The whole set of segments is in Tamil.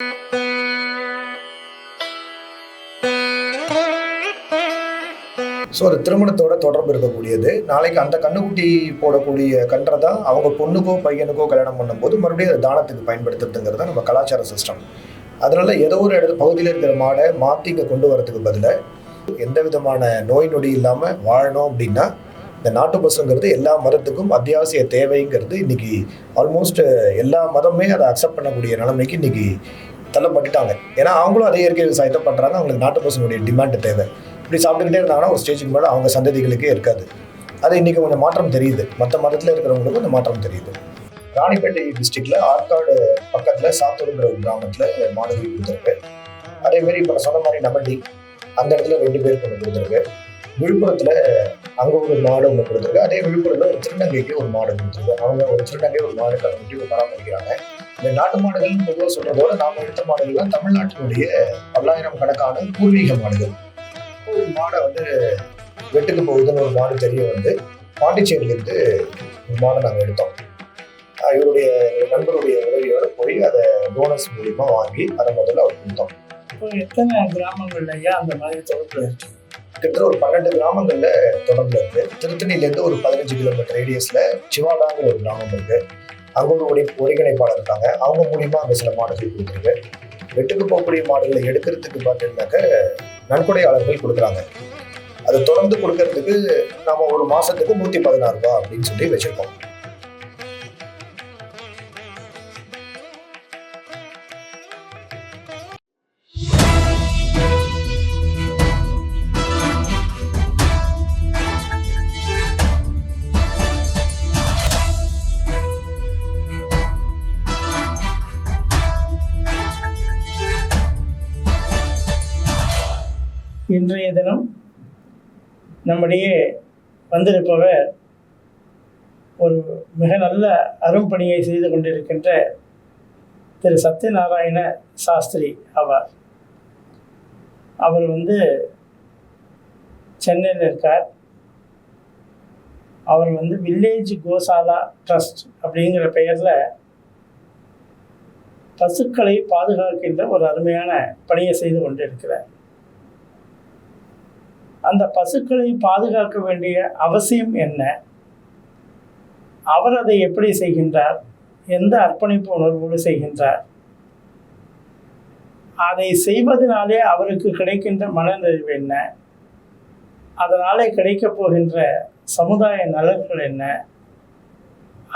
ஸோ அது திருமணத்தோட தொடர்பு இருக்கக்கூடியது. நாளைக்கு அந்த கண்ணுக்குட்டி போடக்கூடிய கன்றை தான் அவங்க பொண்ணுக்கோ பையனுக்கோ கல்யாணம் பண்ணும்போது மறுபடியும் அதை தானத்துக்கு பயன்படுத்துறதுங்கிறது தான் நம்ம கலாச்சார சிஸ்டம். அதனால ஏதோ ஒரு பகுதியில் இருக்கிற மாடை மாற்றி இங்கே கொண்டு வரதுக்கு பதிலாக எந்த விதமான நோய் நொடி இல்லாமல் வாழணும் அப்படின்னா இந்த நாட்டு பசுங்கிறது எல்லா மதத்துக்கும் அத்தியாவசிய தேவைங்கிறது இன்னைக்கு ஆல்மோஸ்ட் எல்லா மதமே அதை அக்செப்ட் பண்ணக்கூடிய நிலைமைக்கு இன்னைக்கு தள்ளப்பட்டுட்டாங்க. ஏன்னா அவங்களும் அதே இயற்கை விவசாயத்தை பண்ணுறாங்க. அவங்களுக்கு நாட்டு பசுனுடைய டிமாண்ட் தேவை. இப்படி சாப்பிட்டுக்கிட்டே இருந்தாங்கன்னா ஒரு ஸ்டேஜுக்கு மேலே அவங்க சந்ததிகளுக்கே இருக்காது. அது இன்றைக்கி கொஞ்சம் மாற்றம் தெரியுது. மற்ற மதத்தில் இருக்கிறவங்களுக்கும் இந்த மாற்றம் தெரியுது. ராணிப்பேட்டை டிஸ்ட்ரிக்டில் ஆற்காடு பக்கத்தில் சாத்தூருங்கிற ஒரு கிராமத்தில் மாடுகள் கொடுத்துருக்கு. அதேமாரி இப்போ சொன்ன மாதிரி நமண்டி அந்த இடத்துல 2 பேருக்கு ஒன்று கொடுத்துருக்கு. விழுப்புரத்தில் அங்கே ஒரு மாடு ஒன்று கொடுத்துருக்கு. அதே விழுப்புரத்தில் ஒரு திருநங்கைக்கு ஒரு மாடு கொடுத்துருக்கு. அவங்க ஒரு திருநங்கை ஒரு மாடு கட்டி பராமரிக்கிறாங்க. இந்த நாட்டு மாடுகள் பொதுவாக சொல்றதோட நாம் எடுத்த மாடுகள்லாம் தமிழ்நாட்டினுடைய பல்லாயிரம் கணக்கான பூர்வீக மாடுகள். ஒரு மாடை வந்து வெட்டுக்கு போகுதுன்னு ஒரு மாடு தெரிய வந்து பாண்டிச்சேரியிலேருந்து ஒரு மாடை நாங்கள் எடுத்தோம். இவருடைய நண்பருடைய உதவியோட போய் அதை போனஸ் மூலியமா வாங்கி அதை முதல்ல அவர் கொடுத்தோம். இப்போ எத்தனை கிராமங்கள்லையா அந்த மாதிரி தொடர்புல இருக்கு? கிட்டத்தட்ட ஒரு 12 கிராமங்கள்ல தொடர்புல இருக்கு. திருத்தணிலேருந்து ஒரு 15 கிலோமீட்டர் ரேடியஸ்ல சிவாடாங்கிற ஒரு கிராமம் இருக்கு. அங்கே ஒரு ஒருங்கிணைப்பாளர் இருக்காங்க. அவங்க மூலியமா அங்கே சில மாடுகள் கொடுத்துருக்கு. வெட்டுக்கு போகக்கூடிய மாடுகளை எடுக்கிறதுக்கு பார்த்தீங்கன்னாக்க நன்கொடையாளர்கள் கொடுக்குறாங்க. அதை தொடர்ந்து கொடுக்கறதுக்கு நாம ஒரு மாசத்துக்கு 116 ரூபாய் அப்படின்னு சொல்லி வச்சிருக்கோம். இன்றைய தினம் நம்முடைய வந்திருப்பவர் ஒரு மிக நல்ல அரும்பணியை செய்து கொண்டிருக்கின்ற திரு சத்யநாராயண சாஸ்திரி ஆவார். அவர் சென்னையில் இருக்கார். அவர் வில்லேஜ் கோசாலா ட்ரஸ்ட் அப்படிங்கிற பெயரில் பசுக்களை பாதுகாக்கின்ற ஒரு அருமையான பணியை செய்து கொண்டிருக்கிறார். அந்த பசுக்களை பாதுகாக்க வேண்டிய அவசியம் என்ன, அவர் அதை எப்படி செய்கின்றார், எந்த அர்ப்பணிப்பு உணர்வோடு செய்கின்றார், அதை செய்வதனாலே அவருக்கு கிடைக்கின்ற மனநிறைவு என்ன, அதனாலே கிடைக்கப் போகின்ற சமுதாய நலன்கள் என்ன,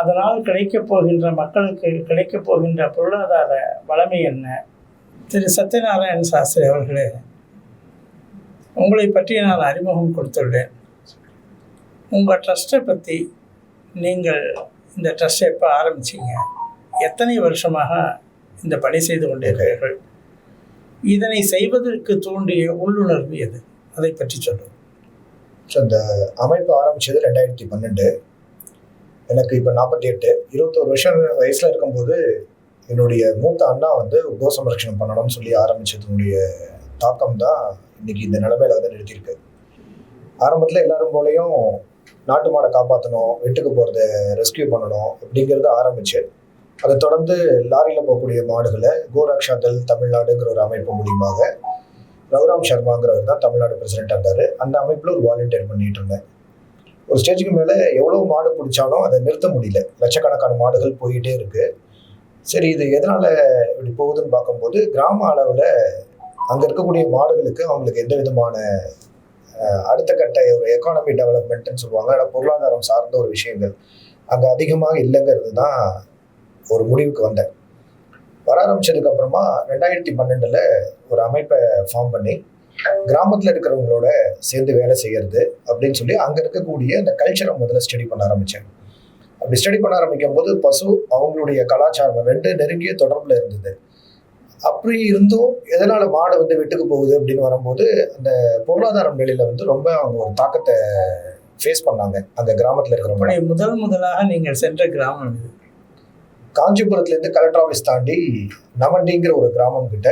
அதனால் கிடைக்கப் போகின்ற மக்களுக்கு கிடைக்கப் போகின்ற பொருளாதார வளமை என்ன. திரு சத்யநாராயண சாஸ்திரி அவர்களே, உங்களை பற்றி நான் அறிமுகம் கொடுத்துள்ளேன். உங்கள் ட்ரஸ்ட்டை பற்றி, நீங்கள் இந்த ட்ரஸ்ட்டை எப்போ ஆரம்பிச்சிங்க, எத்தனை வருஷமாக இந்த பணி செய்து கொண்டிருக்கிறீர்கள், இதனை செய்வதற்கு தூண்டிய உள்ளுணர்வு எது, அதை பற்றி சொல்லுங்கள். ஸோ இந்த அமைப்பு ஆரம்பித்தது 2012. எனக்கு இப்போ 48. 21 வருஷம் வயசில் இருக்கும்போது என்னுடைய மூத்த அண்ணா கோ சம்ரட்சணம் பண்ணணும்னு சொல்லி ஆரம்பித்ததுடைய தாக்கம் தான் இன்னைக்கு இந்த நிலைமையில நிறுத்தியிருக்கு. ஆரம்பத்தில் எல்லாரும் போலையும் நாட்டு மாடை காப்பாற்றணும், வெட்டுக்கு போகிறத ரெஸ்கியூ பண்ணணும் அப்படிங்கிறத ஆரம்பிச்சு அதை தொடர்ந்து லாரியில் போகக்கூடிய மாடுகளை கோரக்ஷா தள் தமிழ்நாடுங்கிற ஒரு அமைப்பு மூலியமாக ரகுராம் சர்மாங்கிறவர் தான் தமிழ்நாடு பிரசிடென்ட் இருந்தார். அந்த அமைப்பில் ஒரு வாலண்டியர் பண்ணிட்டு இருந்தேன். ஒரு ஸ்டேஜுக்கு மேலே எவ்வளோ மாடு பிடிச்சாலும் அதை நிறுத்த முடியல. லட்சக்கணக்கான மாடுகள் போயிட்டே இருக்கு. சரி, இது எதனால இப்படி போகுதுன்னு பார்க்கும்போது கிராம அளவில் அங்கே இருக்கக்கூடிய மாடுகளுக்கு அவங்களுக்கு எந்த விதமான அடுத்த கட்ட ஒரு எக்கானமி டெவலப்மெண்ட்னு சொல்லுவாங்க, ஆனால் பொருளாதாரம் சார்ந்த ஒரு விஷயங்கள் அங்கே அதிகமாக இல்லைங்கிறது தான் ஒரு முடிவுக்கு வந்தேன். வர ஆரம்பிச்சதுக்கு அப்புறமா 2012 ஒரு அமைப்பை ஃபார்ம் பண்ணி கிராமத்தில் இருக்கிறவங்களோட சேர்ந்து வேலை செய்யறது அப்படின்னு சொல்லி அங்கே இருக்கக்கூடிய அந்த கல்ச்சரை முதல்ல ஸ்டடி பண்ண ஆரம்பித்தேன். அப்படி ஸ்டடி பண்ண ஆரம்பிக்கும் போது பசு அவங்களுடைய கலாச்சாரம் 2 நெருங்கிய தொடர்பில் இருந்தது. அப்படி இருந்தும் எதனால மாடு வெட்டுக்கு போகுது அப்படின்னு வரும்போது அந்த பொருளாதார நிலையில ரொம்ப அவங்க ஒரு தாக்கத்தை ஃபேஸ் பண்ணாங்க அந்த கிராமத்தில் இருக்கிறவங்க. முதலாக நீங்கள் சென்ற கிராமம் காஞ்சிபுரத்துலேருந்து கலெக்டர் ஆஃபீஸ் தாண்டி நமண்டிங்கிற ஒரு கிராமம் கிட்ட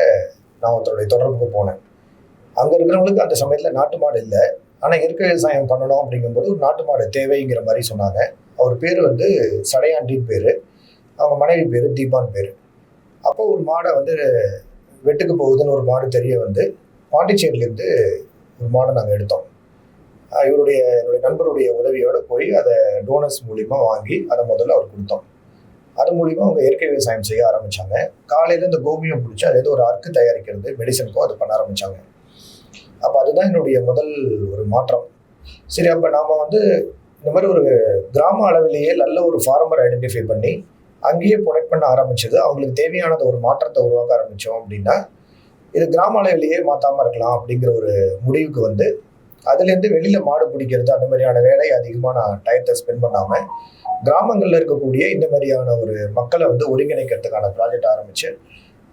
நான் ஒருத்தருடைய தொடர்புக்கு போனேன். அங்கே இருக்கிறவங்களுக்கு அந்த சமயத்தில் நாட்டு மாடு இல்லை, ஆனால் இயற்கை விவசாயம் பண்ணணும் அப்படிங்கும்போது ஒரு நாட்டு மாடு தேவைங்கிற மாதிரி சொன்னாங்க. அவர் பேர் சடையாண்டின் பேர், அவங்க மனைவி பேர் தீபான் பேர். அப்போ ஒரு மாடை வந்து வெட்டுக்கு போகுதுன்னு ஒரு மாடு தெரிய வந்து பாண்டிச்சேரியிலேருந்து ஒரு மாடை நாங்கள் எடுத்தோம். என்னுடைய நண்பருடைய உதவியோடு போய் அதை டோனர்ஸ் மூலிமா வாங்கி அதை முதல்ல அவர் கொடுத்தோம். அது மூலிமா அவங்க இயற்கை விவசாயம் செய்ய ஆரம்பித்தாங்க. காலையில் இந்த கோமியம் பிடிச்சி அது ஒரு அர்க்கு தயாரிக்கிறது, மெடிசனுக்கும் அது பண்ண ஆரம்பித்தாங்க. அப்போ அதுதான் என்னுடைய முதல் ஒரு மாற்றம். சரி, அப்போ நாம் வந்து இந்த மாதிரி ஒரு கிராம அளவிலேயே நல்ல ஒரு ஃபார்மர் ஐடென்டிஃபை பண்ணி அங்கேயே ப்ரொடக்ட் பண்ண ஆரம்பிச்சது, அவங்களுக்கு தேவையானது ஒரு மாற்றத்தை உருவாக்க ஆரம்பித்தோம் அப்படின்னா இது கிராம அளவிலேயே மாற்றாமல் இருக்கலாம் அப்படிங்கிற ஒரு முடிவுக்கு வந்து அதுலேருந்து வெளியில் மாடு பிடிக்கிறது அந்த மாதிரியான வேலையை அதிகமாக நான் டயத்தை ஸ்பெண்ட் பண்ணாமல் கிராமங்களில் இருக்கக்கூடிய இந்த மாதிரியான ஒரு மக்களை வந்து ஒருங்கிணைக்கிறதுக்கான ப்ராஜெக்ட் ஆரம்பிச்சு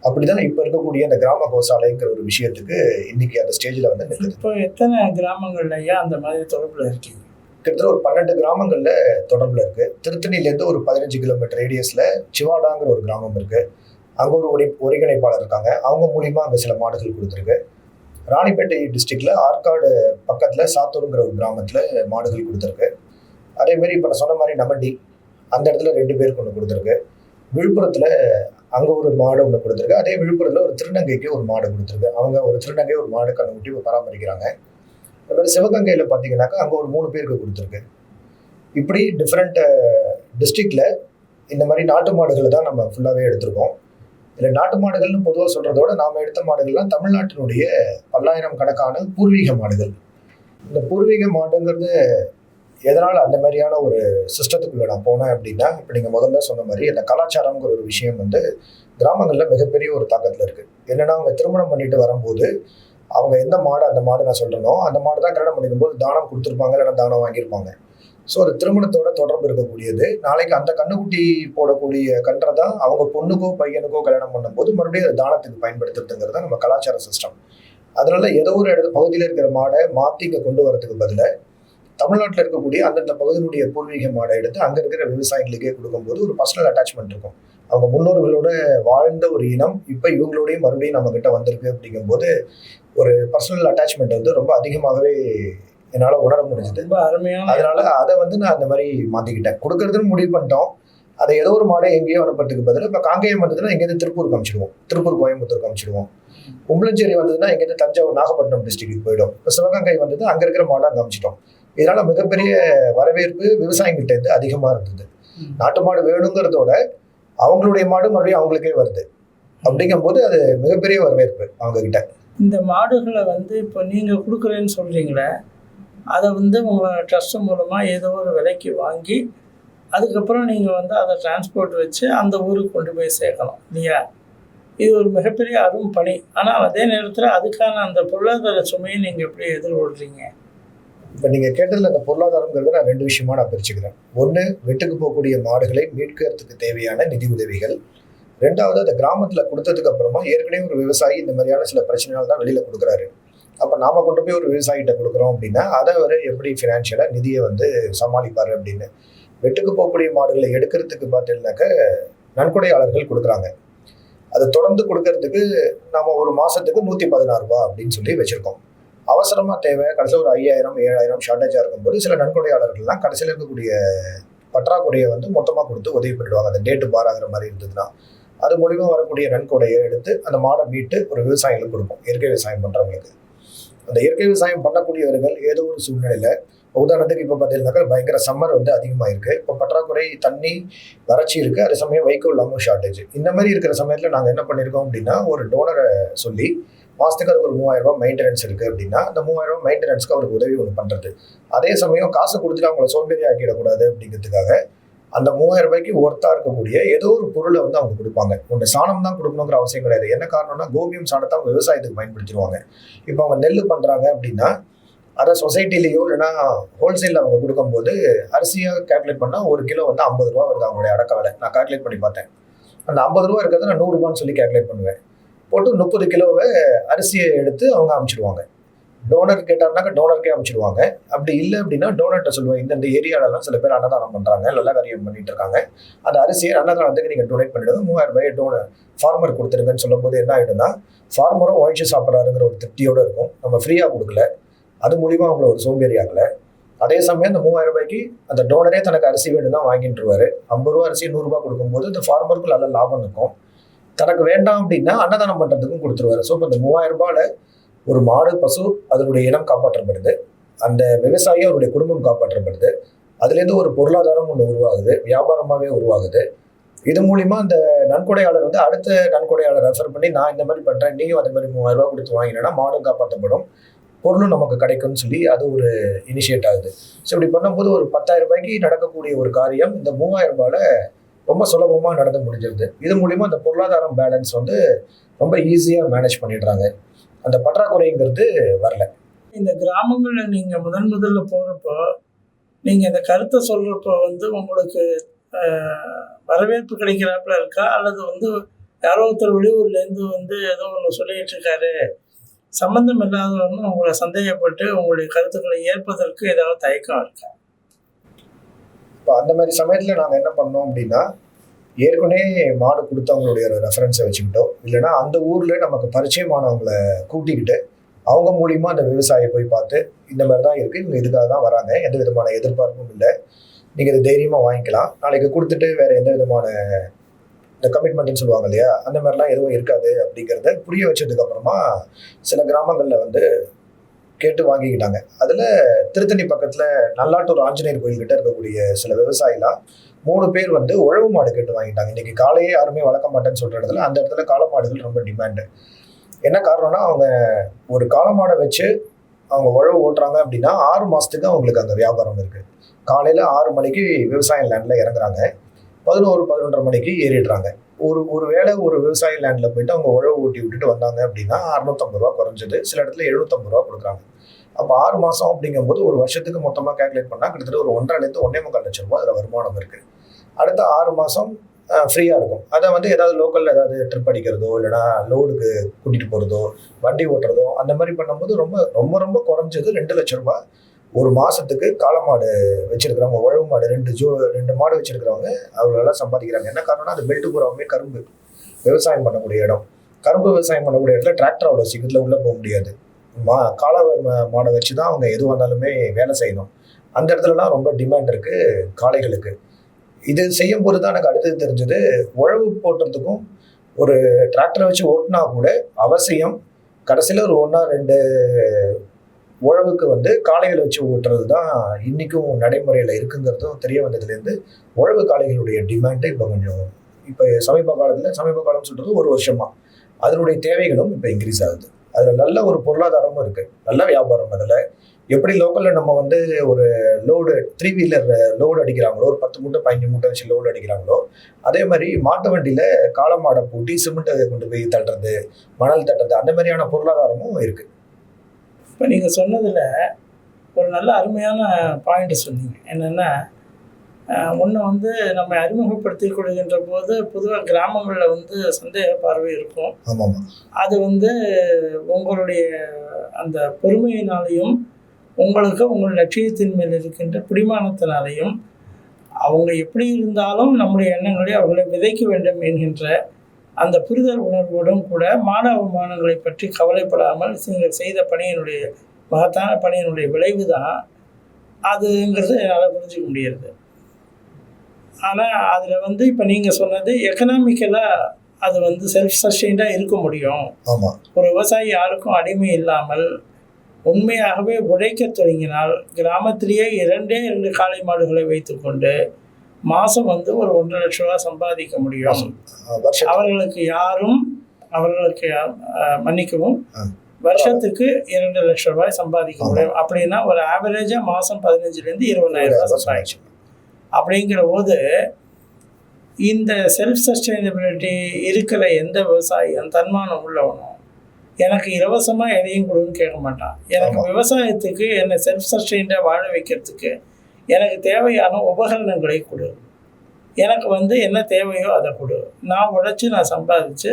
அப்படிதான் இப்போ இருக்கக்கூடிய அந்த கிராம கோசாலைங்கிற ஒரு விஷயத்துக்கு இன்னைக்கு அந்த ஸ்டேஜில் வந்து நிற்குது. இப்போ எத்தனை கிராமங்கள்லையா அந்த மாதிரி தொடர்பில் இருக்கீங்க? கிட்டத்தட்ட ஒரு 12 கிராமங்களில் தொடர்பில் இருக்குது. திருத்தணிலேருந்து ஒரு 15 கிலோமீட்டர் ரேடியஸில் சிவாடாங்கிற ஒரு கிராமம் இருக்குது. அங்கே ஒரு ஒருங்கிணைப்பாளர் இருக்காங்க. அவங்க மூலிமா அங்கே சில மாடுகள் கொடுத்துருக்கு. ராணிப்பேட்டை டிஸ்ட்ரிக்டில் ஆற்காடு பக்கத்தில் சாத்தூருங்கிற ஒரு கிராமத்தில் மாடுகள் கொடுத்துருக்கு. அதேமாரி இப்போ நான் சொன்ன மாதிரி நமண்டி அந்த இடத்துல 2 பேருக்கு ஒன்று கொடுத்துருக்கு. விழுப்புரத்தில் அங்கே ஒரு மாடு ஒன்று கொடுத்துருக்கு. அதே விழுப்புரத்தில் ஒரு திருநங்கைக்கு ஒரு மாடு கொடுத்துருக்கு. அவங்க ஒரு திருநங்கை ஒரு மாடு கண்ணுக்குட்டி பராமரிக்கிறாங்க. அதுமாதிரி சிவகங்கையில் பார்த்தீங்கன்னாக்கா அங்கே ஒரு 3 பேருக்கு கொடுத்துருக்கு. இப்படி டிஃப்ரெண்ட் டிஸ்ட்ரிக்டில் இந்த மாதிரி நாட்டு மாடுகளை தான் நம்ம ஃபுல்லாகவே எடுத்திருக்கோம். இல்லை நாட்டு மாடுகள்னு பொதுவாக சொல்கிறதோட நாம் எடுத்த மாடுகள்லாம் தமிழ்நாட்டினுடைய பல்லாயிரம் கணக்கான பூர்வீக மாடுகள். இந்த பூர்வீக மாடுங்கிறது எதனால் அந்த மாதிரியான ஒரு சிஸ்டத்துக்குள்ளே நான் போனேன் அப்படின்னா, இப்போ நீங்கள் முதல்ல சொன்ன மாதிரி இந்த கலாச்சாரங்கிற ஒரு விஷயம் வந்து கிராமங்களில் மிகப்பெரிய ஒரு தாக்கத்தில் இருக்குது. என்னென்னா அவங்க திருமணம் பண்ணிட்டு வரும்போது அவங்க எந்த மாடு அந்த மாடு நான் சொல்கிறனோ அந்த மாடு தான் கல்யாணம் பண்ணிக்கும்போது தானம் கொடுத்துருப்பாங்க, இல்லைன்னா தானம் வாங்கியிருப்பாங்க. ஸோ அது திருமணத்தோட தொடர்பு இருக்கக்கூடியது. நாளைக்கு அந்த கண்ணுக்குட்டி போடக்கூடிய கன்றை தான் அவங்க பொண்ணுக்கோ பையனுக்கோ கல்யாணம் பண்ணும்போது மறுபடியும் அது தானத்துக்கு பயன்படுத்துறதுங்கிறது தான் நம்ம கலாச்சார சிஸ்டம். அதனால ஏதோ ஒரு பகுதியில் இருக்கிற மாடை மாற்றி இங்கே கொண்டு வரதுக்கு பதிலாக தமிழ்நாட்டில் இருக்கக்கூடிய அந்தந்த பகுதியினுடைய பூர்வீக மாடை எடுத்து அங்கே இருக்கிற விவசாயிகளுக்கே கொடுக்கும்போது ஒரு பர்சனல் அட்டாச்மெண்ட் இருக்கும். அவங்க முன்னோர்களோட வாழ்ந்த ஒரு இனம் இப்போ இவங்களோடையும் மறுபடியும் நம்ம கிட்ட வந்திருக்கு அப்படிங்கும்போது ஒரு பர்சனல் அட்டாச்மெண்ட் வந்து ரொம்ப அதிகமாகவே என்னால் உணர முடிஞ்சது. ரொம்ப அருமையான. அதனால அதை வந்து நான் அந்த மாதிரி மாற்றிக்கிட்டேன். கொடுக்கறதுன்னு முடிவு பண்ணிட்டோம். அதை ஏதோ ஒரு மாடை எங்கேயோ அனுப்புறதுக்கு பதில் இப்போ காங்கேயம் வந்ததுன்னா எங்கேருந்து திருப்பூருக்கு அனுப்பிச்சிடுவோம், திருப்பூர் கோயம்புத்தூருக்கு அனுப்பிச்சிடுவோம். உம்பளஞ்சேரி வந்ததுன்னா எங்கேருந்து தஞ்சாவூர் நாகப்பட்டினம் டிஸ்ட்ரிக்ட்டுக்கு போயிடும். இப்போ சிவகங்கை வந்தது அங்கே இருக்கிற மாடை அங்கே அனுப்பிச்சிட்டோம். இதனால மிகப்பெரிய வரவேற்பு விவசாயிகிட்ட இருந்து அதிகமாக இருந்தது. நாட்டு மாடு வேணுங்கிறதோட அவங்களுடைய மாடு மறுபடியும் அவங்களுக்கே வருது. அப்படிங்கும்போது அது மிகப்பெரிய வரவேற்பு அவங்க கிட்ட. இந்த மாடுகளை வந்து இப்போ நீங்கள் கொடுக்குறேன்னு சொல்கிறீங்களே, அதை வந்து உங்கள் ட்ரஸ்ட் மூலமாக ஏதோ ஒரு விலைக்கு வாங்கி அதுக்கப்புறம் நீங்கள் வந்து அதை டிரான்ஸ்போர்ட் வச்சு அந்த ஊருக்கு கொண்டு போய் சேர்க்கணும் இல்லையா? இது ஒரு மிகப்பெரிய அரும் பணி. ஆனால் அதே நேரத்தில் அதுக்கான அந்த பொருளாதார சுமையை நீங்கள் எப்படி எதிர்கொள்கிறீங்க? இப்போ நீங்கள் கேட்டதில் அந்த பொருளாதாரங்கிறத நான் 2 விஷயமா நான் பிரிச்சுக்கிறேன். ஒன்று, வெட்டுக்கு போகக்கூடிய மாடுகளை மீட்கிறதுக்கு தேவையான நிதி உதவிகள். 2வது, அந்த கிராமத்தில் கொடுத்ததுக்கு அப்புறமா ஏற்கனவே ஒரு விவசாயி இந்த மாதிரியான சில பிரச்சனைகள் தான் வெளியில் கொடுக்குறாரு. அப்போ நாம் கொண்டு போய் ஒரு விவசாயிகிட்ட கொடுக்குறோம் அப்படின்னா அதை அவர் எப்படி ஃபினான்ஷியலாக நிதியை வந்து சமாளிப்பார் அப்படின்னு. வெட்டுக்கு போகக்கூடிய மாடுகளை எடுக்கிறதுக்கு பார்த்தீங்கன்னாக்க நன்கொடையாளர்கள் கொடுக்குறாங்க. அதை தொடர்ந்து கொடுக்கறதுக்கு நம்ம ஒரு மாதத்துக்கு 116 ரூபா அப்படின்னு சொல்லி வச்சுருக்கோம். அவசரமாக தேவை, கடைசியில் ஒரு 5000 7000 ஷார்ட்டேஜாக இருக்கும்போது சில நன்கொடையாளர்கள்லாம் கடைசியில் இருக்கக்கூடிய பற்றாக்குறையை வந்து மொத்தமாக கொடுத்து உதவி பண்ணிடுவாங்க. அந்த டேட்டு பார் ஆகிற மாதிரி இருந்ததுன்னா அது மூலிமா வரக்கூடிய நன்கொடையை எடுத்து அந்த மாடை மீட்டு ஒரு விவசாயிகளுக்கு கொடுப்போம். இயற்கை விவசாயம் பண்ணுறவங்களுக்கு. அந்த இயற்கை விவசாயம் பண்ணக்கூடியவர்கள் ஏதோ ஒரு சூழ்நிலையில், உதாரணத்துக்கு இப்போ பார்த்தீங்கன்னாக்கா பயங்கர சம்மர் வந்து அதிகமாக இருக்குது. இப்போ பற்றாக்குறை, தண்ணி, வறட்சி இருக்குது. அதே சமயம் வைக்கோல் இல்லாமல் ஷார்ட்டேஜ். இந்த மாதிரி இருக்கிற சமயத்தில் நாங்கள் என்ன பண்ணியிருக்கோம் அப்படின்னா, ஒரு டோனரை சொல்லி மாதத்துக்கு அதுக்கு ஒரு 3000 ரூபாய் மெயின்டெனன்ஸ் இருக்குது அப்படின்னா அந்த 3000 ரூபாய் மெயின்டெனன்ஸ்க்கு அவருக்கு உதவி ஒன்று பண்ணுறது. அதே சமயம் காசு கொடுத்துட்டு அவங்கள சோம்பேறி ஆக்கிடக்கூடாது அப்படிங்கிறதுக்காக அந்த 3000 ரூபாய்க்கு ஒர்த்தாக இருக்கக்கூடிய ஏதோ ஒரு பொருளை வந்து அவங்க கொடுப்பாங்க. ஒன்று சாணம் தான் கொடுக்கணுங்கிற அவசியம் கிடையாது. என்ன காரணம்னா கோமியம் சாணத்தை அவங்க விவசாயத்துக்கு பயன்படுத்திடுவாங்க. இப்போ அவங்க நெல் பண்ணுறாங்க அப்படின்னா அதை சொசைட்டிலேயோ இல்லைன்னா ஹோல்சேலில் அவங்க கொடுக்கும்போது அரிசியாக கேல்குலேட் பண்ணால் 1 கிலோ வந்து 50 ரூபா வருது அவங்களுடைய அடக்க விலை. நான் கால்குலேட் பண்ணி பார்த்தேன். அந்த 50 ரூபா இருக்கிறத நான் 100 ரூபான்னு சொல்லி கேல்குலேட் பண்ணுவேன். போட்டு 30 கிலோவை அரிசியை எடுத்து அவங்க அனுப்பிச்சிடுவாங்க. டோனர் கேட்டாருனாக்கா டோனருக்கே அனுப்பிச்சிடுவாங்க. அப்படி இல்லை அப்படின்னா டோனர்கிட்ட சொல்லுவேன், இந்த ஏரியாலலாம் சில பேர் அன்னதானம் பண்ணுறாங்க, நல்ல காரியம் பண்ணிட்டு இருக்காங்க, அந்த அரிசியை அன்னதானத்துக்கு நீங்கள் டொனேட் பண்ணிவிடுங்க, 3000 ரூபாய் டோனர் ஃபார்மர் கொடுத்துருங்கன்னு சொல்லும் போது என்ன ஆகிடும்னா ஃபார்மரும் உழைச்சி சாப்பிட்றாருங்கிற ஒரு திருப்தியோடு இருக்கும். நம்ம ஃப்ரீயாக கொடுக்கல, அது மூலிமா அவங்கள ஒரு சோம்பேறி ஆகலை. அதே சமயம் அந்த 3000 ரூபாய்க்கு அந்த டோனரே தனக்கு அரிசி வேணும்னா வாங்கிட்டுருவாரு. 50 ரூபா அரிசி 100 ரூபா கொடுக்கும்போது இந்த ஃபார்மருக்கு நல்ல லாபம் இருக்கும். தனக்கு வேண்டாம் அப்படின்னா அன்னதானம் பண்ணுறதுக்கும் கொடுத்துருவாரு. ஸோ இப்போ இந்த 3000 ரூபாயில் ஒரு மாடு, பசு, அதனுடைய இனம் காப்பாற்றப்படுது, அந்த விவசாயி அவருடைய குடும்பம் காப்பாற்றப்படுது, அதுலேருந்து ஒரு பொருளாதாரம் ஒன்று உருவாகுது, வியாபாரமாகவே உருவாகுது. இது மூலிமா அந்த நன்கொடையாளர் வந்து அடுத்த நன்கொடையாளர் ரெஃபர் பண்ணி நான் இந்த மாதிரி பண்ணுறேன், நீயும் அதே மாதிரி 3000 ரூபா கொடுத்து வாங்கினா மாடும் காப்பாற்றப்படும், பொருளும் நமக்கு கிடைக்கும்னு சொல்லி அது ஒரு இனிஷியேட் ஆகுது. ஸோ இப்படி பண்ணும்போது ஒரு 10,000 ரூபாய்க்கு நடக்கக்கூடிய ஒரு காரியம் இந்த 3000 ரூபாயில் ரொம்ப சுலபமாக நடந்து முடிஞ்சிருது. இது மூலிமா அந்த பொருளாதாரம் பேலன்ஸ் வந்து ரொம்ப ஈஸியாக மேனேஜ் பண்ணிடுறாங்க. அந்த பற்றாக்குறைங்கிறது வரல. இந்த கிராமங்களில் நீங்கள் முதல்ல போகிறப்போ நீங்கள் இந்த கருத்தை சொல்கிறப்போ வந்து உங்களுக்கு வரவேற்பு கிடைக்கிறாப்புல இருக்கா, அல்லது வந்து யாரோ ஒருத்தர் வெளியூர்லேருந்து வந்து ஏதோ ஒன்று சொல்லிட்டு இருக்காரு, சம்பந்தம் இல்லாதவர்னு உங்களை சந்தேகப்பட்டு உங்களுடைய கருத்துக்களை ஏற்பதற்கு ஏதாவது தயக்கம் இருக்கா? இப்போ அந்த மாதிரி சமயத்தில் நாங்கள் என்ன பண்ணோம் அப்படின்னா, ஏற்கனவே மாடு கொடுத்தவங்களுடைய ஒரு ரெஃபரன்ஸை வச்சுக்கிட்டோம், இல்லைன்னா அந்த ஊரில் நமக்கு பரிச்சயமானவங்களை கூட்டிக்கிட்டு அவங்க மூலியமாக அந்த விவசாயியை போய் பார்த்து இந்த மாதிரி தான் இருக்குது, இவங்க இதுக்காக தான் வராங்க, எந்த விதமான எதிர்பார்ப்பும் இல்லை, நீங்கள் இதை தைரியமாக வாங்கிக்கலாம், நாளைக்கு கொடுத்துட்டு வேறு எந்த விதமான இந்த கமிட்மெண்ட்னு சொல்லுவாங்க இல்லையா, அந்த மாதிரிலாம் எதுவும் இருக்காது அப்படிங்கிறத புரிய வச்சதுக்கப்புறமா சில கிராமங்களில் வந்து கேட்டு வாங்கிக்கிட்டாங்க. அதில் திருத்தணி பக்கத்தில் நல்லாட்டூர் ஆஞ்சநேயர் கோயில்கிட்ட இருக்கக்கூடிய சில விவசாயிலாம் 3 பேர் வந்து உழவு மாடு கேட்டு வாங்கிட்டாங்க. இன்றைக்கி காலையே யாருமே வளர்க்க மாட்டேன்னு சொல்கிற இடத்துல அந்த இடத்துல காளை மாடுகள் ரொம்ப டிமாண்டு. என்ன காரணம்னா, அவங்க ஒரு காளை மாடை வச்சு அவங்க உழவு ஓட்டுறாங்க அப்படின்னா 6 மாதத்துக்கு அவங்களுக்கு அங்கே வியாபாரம் இருக்குது. காலையில் 6 மணிக்கு விவசாய லேண்டில் இறங்குறாங்க, 11, 11:30 மணிக்கு ஏறிடுறாங்க. ஒரு வேளை ஒரு விவசாய லேண்டில் போயிட்டு அவங்க உழவு ஓட்டி விட்டுட்டு வந்தாங்க அப்படின்னா 650 ரூபா குறைஞ்சது, சில இடத்துல 750 ரூபா கொடுக்குறாங்க. அப்போ 6 மாதம் அப்படிங்கும்போது ஒரு வருஷத்துக்கு மொத்தமாக கேல்குலேட் பண்ணால் கிட்டத்தட்ட ஒரு 1.5 1.25 லட்சம் ரூபா அதில் வருமானம் இருக்குது. அடுத்த 6 மாதம் ஃப்ரீயாக இருக்கும். அதை வந்து ஏதாவது லோக்கலில் ஏதாவது ட்ரிப் அடிக்கிறதோ, இல்லைனா லோடுக்கு கூட்டிகிட்டு போகிறதோ, வண்டி ஓட்டுறதோ, அந்த மாதிரி பண்ணும்போது ரொம்ப ரொம்ப ரொம்ப குறைஞ்சது 2 லட்சம் ரூபா ஒரு மாதத்துக்கு காளை மாடு வச்சிருக்கிறவங்க, உழவு மாடு 2 மாடு வச்சிருக்கிறவங்க அவங்களெல்லாம் சம்பாதிக்கிறாங்க. என்ன காரணம்னா, அது பெல்ட்டு பூராவுமே கரும்பு விவசாயம் பண்ணக்கூடிய இடம். கரும்பு விவசாயம் பண்ணக்கூடிய இடத்துல டிராக்டர் அவ்வளோ சீக்கிரத்தில் உள்ளே போக முடியாது. காளை மாடை வச்சு தான் அவங்க எது வந்தாலுமே வேலை செய்யணும். அந்த இடத்துலலாம் ரொம்ப டிமாண்ட் இருக்குது காளைகளுக்கு. இது செய்யும்போது தான் எனக்கு அடுத்தது தெரிஞ்சது, உழவு போட்டுறதுக்கும் ஒரு டிராக்டரை வச்சு ஓட்டினா கூட அவசியம் கடைசியில் ஒரு 1-2 உழவுக்கு வந்து காளைகளை வச்சு ஓட்டுறது தான் இன்றைக்கும் நடைமுறையில் இருக்குங்கிறதும் தெரிய வந்ததுலேருந்து உழவு காளைகளுடைய டிமாண்டு இப்போ சமீப காலம் சொல்கிறது 1 வருஷமாக அதனுடைய தேவைகளும் இப்போ இன்க்ரீஸ் ஆகுது. அதில் நல்ல ஒரு பொருளாதாரமும் இருக்குது, நல்ல வியாபாரம். அதில் எப்படி லோக்கலில் நம்ம வந்து ஒரு லோடு 3 வீலர் லோடு அடிக்கிறாங்களோ, ஒரு 10 மூட்டை 15 மூட்டை வச்சு லோடு அடிக்கிறாங்களோ, அதே மாதிரி மாட்டு வண்டியில் காளை மாடை பூட்டி சிமெண்ட்டை கொண்டு போய் தட்டுறது, மணல் தட்டுறது, அந்த மாதிரியான பொருளாதாரமும் இருக்குது. இப்போ நீங்கள் சொன்னதில் ஒரு நல்ல அருமையான பாயிண்ட் சொன்னீங்க. என்னென்னா, ஒன்று வந்து நம்ம அறிமுகப்படுத்தி கொள்கின்ற போது பொதுவாக கிராமங்களில் வந்து சந்தேக பார்வை இருக்கும். ஆமாம், அது வந்து உங்களுடைய அந்த பொறுமையினாலையும் உங்களுக்கு உங்கள் லட்சியத்தின் மேல் இருக்கின்ற பிடிமானத்தினாலையும் அவங்க எப்படி இருந்தாலும் நம்முடைய எண்ணங்களை அவர்களை விதைக்க வேண்டும் என்கின்ற அந்த புரிதல் உணர்வோடும் கூட மான அவமானங்களை பற்றி கவலைப்படாமல் நீங்கள் செய்த பணியினுடைய மகத்தான பணியினுடைய விளைவு தான் அதுங்கிறது என்னால் புரிஞ்சிக்க முடியாது. ஆனால் அதில் வந்து இப்போ நீங்கள் சொன்னது எக்கனாமிக்கலாக அது வந்து செல்ஃப் சஸ்டெயின்டாக இருக்க முடியும். ஆமாம், ஒரு விவசாயி யாருக்கும் அடிமை இல்லாமல் உண்மையாகவே உழைக்க தொடங்கினால் கிராமத்திலேயே 2 காளை மாடுகளை வைத்துக்கொண்டு மாதம் வந்து ஒரு 1.5 லட்ச ரூபா சம்பாதிக்க முடியும். அவர்களுக்கு மன்னிக்கவும், வருஷத்துக்கு 2 லட்ச ரூபாய் சம்பாதிக்க முடியும். அப்படின்னா ஒரு ஆவரேஜாக மாதம் 15,000 20,000 ரூபாய் சம்பாதிச்சு. அப்படிங்கிற போது இந்த செல்ஃப் சஸ்டைனபிலிட்டி இருக்கிற எந்த விவசாயியும் தன்மானம் உள்ளவனும் எனக்கு இலவசமாக எதையும் கொடுன்னு கேட்க மாட்டான். எனக்கு விவசாயத்துக்கு என்னை செல்ஃப் சஸ்டைண்டாக வாழ வைக்கிறதுக்கு எனக்கு தேவையான உபகரணங்களை கொடு, எனக்கு வந்து என்ன தேவையோ அதை கொடு, நான் உழைச்சி நான் சம்பாதிச்சு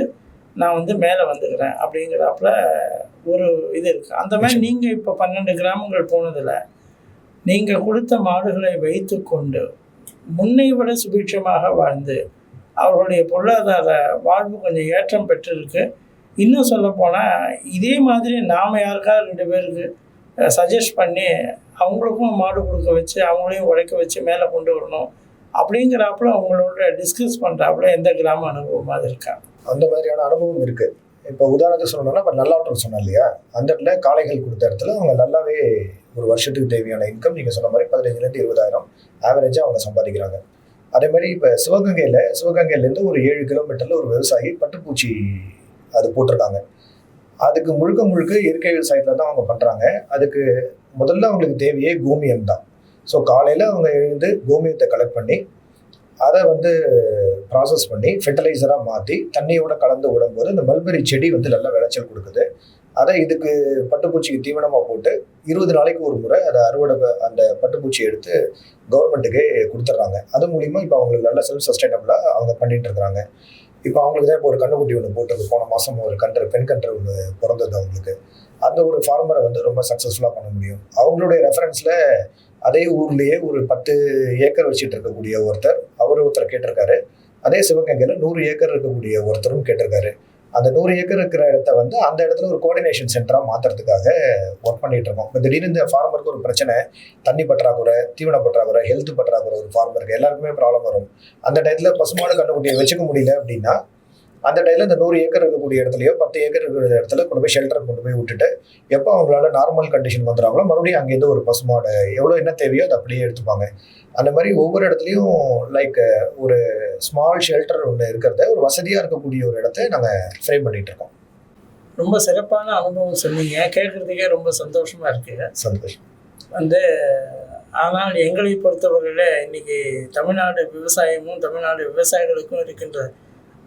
நான் வந்து மேலே வந்துக்கிறேன் அப்படிங்கிறாப்புல ஒரு இது இருக்குது. அந்த மாதிரி நீங்கள் இப்போ 12 கிராமங்கள் போனதில் நீங்கள் கொடுத்த மாடுகளை வைத்து கொண்டு முன்னை விட சுபீட்சமாக வாழ்ந்து அவர்களுடைய பொருளாதார வாழ்வு கொஞ்சம் ஏற்றம் பெற்றிருக்கு. இன்னும் சொல்லப்போனால் இதே மாதிரி நாம் யாருக்கா 2 பேருக்கு சஜஸ்ட் பண்ணி அவங்களுக்கும் மாடு கொடுக்க வச்சு அவங்களையும் உழைக்க வச்சு மேலே கொண்டு வரணும் அப்படிங்கிறாப்புல அவங்களோட டிஸ்கஸ் பண்ணுறாப்புல எந்த கிராம அனுபவமாக இருக்கா? அந்த மாதிரியான அனுபவம் இருக்கு. இப்போ உதாரணத்துக்கு சொல்லணும்னா, இப்போ நல்லாற்றூர் சொன்னேன் இல்லையா? அந்த இடத்துல காளைகள் கொடுத்த இடத்துல அவங்க நல்லாவே ஒரு வருஷத்துக்கு தேவையான இன்கம் நீங்க சொன்ன மாதிரி 15,000 20,000 ஆவரேஜா அவங்க சம்பாதிக்கிறாங்க. அதே மாதிரி இப்போ சிவகங்கையிலேருந்து ஒரு 7 கிலோமீட்டர்ல ஒரு விவசாயி பட்டுப்பூச்சி அது போட்டிருக்காங்க. அதுக்கு முழுக்க முழுக்க இயற்கை விவசாயத்துல தான் அவங்க பண்றாங்க. அதுக்கு முதல்ல அவங்களுக்கு தேவையே கோமியம் தான். ஸோ காலையில அவங்க எழுந்து கோமியத்தை கலெக்ட் பண்ணி அதை வந்து ப்ராசஸ் பண்ணி ஃபெர்டிலைசரா மாற்றி தண்ணியோட கலந்து விடும்போது இந்த மல்பெரி செடி வந்து நல்ல விளைச்சல் கொடுக்குது. அதை இதுக்கு பட்டுப்பூச்சிக்கு தீவனமாக போட்டு 20 நாளைக்கு ஒரு முறை அதை அந்த பட்டுப்பூச்சி எடுத்து கவர்மெண்ட்டுக்கே கொடுத்துட்றாங்க. அது மூலிமா இப்போ அவங்களுக்கு நல்ல செல்ஃப் சஸ்டைனபிளாக அவங்க பண்ணிட்டு இருக்கிறாங்க. இப்போ அவங்களுக்கு தான் இப்போ ஒரு கண்ணுக்குட்டி ஒன்று போட்டிருக்கு. போன மாதம் ஒரு பெண் கன்று ஒன்று பிறந்தது அவங்களுக்கு. அந்த ஒரு ஃபார்மரை வந்து ரொம்ப சக்ஸஸ்ஃபுல்லாக பண்ண முடியும். அவங்களுடைய ரெஃபரன்ஸில் அதே ஊர்லேயே ஒரு 10 ஏக்கர் வச்சுட்டு இருக்கக்கூடிய ஒருத்தர் கேட்டிருக்காரு. அதே சிவகங்கையில் 100 ஏக்கர் இருக்கக்கூடிய ஒருத்தரும் கேட்டிருக்காரு. அந்த 100 ஏக்கர் இருக்கிற இடத்த வந்து அந்த இடத்துல ஒரு கோஆர்டினேஷன் சென்டராக மாற்றுறதுக்காக ஒர்க் பண்ணிட்டு இருக்கோம். இப்போ திடீர்னு இந்த ஃபார்மருக்கு ஒரு பிரச்சனை, தண்ணி பற்றாக்குறை, தீவன பற்றாக்குறை, ஹெல்த் பற்றாக்குறை ஒரு ஃபார்மருக்கு எல்லாருக்குமே ப்ராப்ளம் வரும். அந்த டயத்தில் பசுமாடு கண்ணுக்குட்டியை வச்சுக்க முடியல அப்படின்னா அந்த டயத்தில் இந்த 100 ஏக்கர் இருக்கக்கூடிய இடத்துலையோ 10 ஏக்கர் இருக்கிற இடத்துல கொண்டு போய் ஷெல்டர் கொண்டு போய் விட்டுட்டு எப்போ அவங்களால நார்மல் கண்டிஷன் வந்துடுறாங்களோ மறுபடியும் அங்கேருந்து ஒரு பசுமாடு எவ்வளோ என்ன தேவையோ அதை அப்படியே எடுத்துப்பாங்க. அந்த மாதிரி ஒவ்வொரு இடத்துலையும் லைக் ஒரு ஸ்மால் ஷெல்டர் ஒன்று இருக்கிறத ஒரு வசதியாக இருக்கக்கூடிய ஒரு இடத்த நாங்கள் ஃப்ரேம் பண்ணிட்டு இருக்கோம். ரொம்ப சிறப்பான அனுபவம் சொன்னீங்க. கேட்குறதுக்கே ரொம்ப சந்தோஷமாக இருக்குது. சந்தோஷம். வந்து ஆனால் எங்களை பொறுத்தவரையில் இன்னைக்கு தமிழ்நாடு விவசாயமும் தமிழ்நாடு விவசாயிகளுக்கும் இருக்கின்ற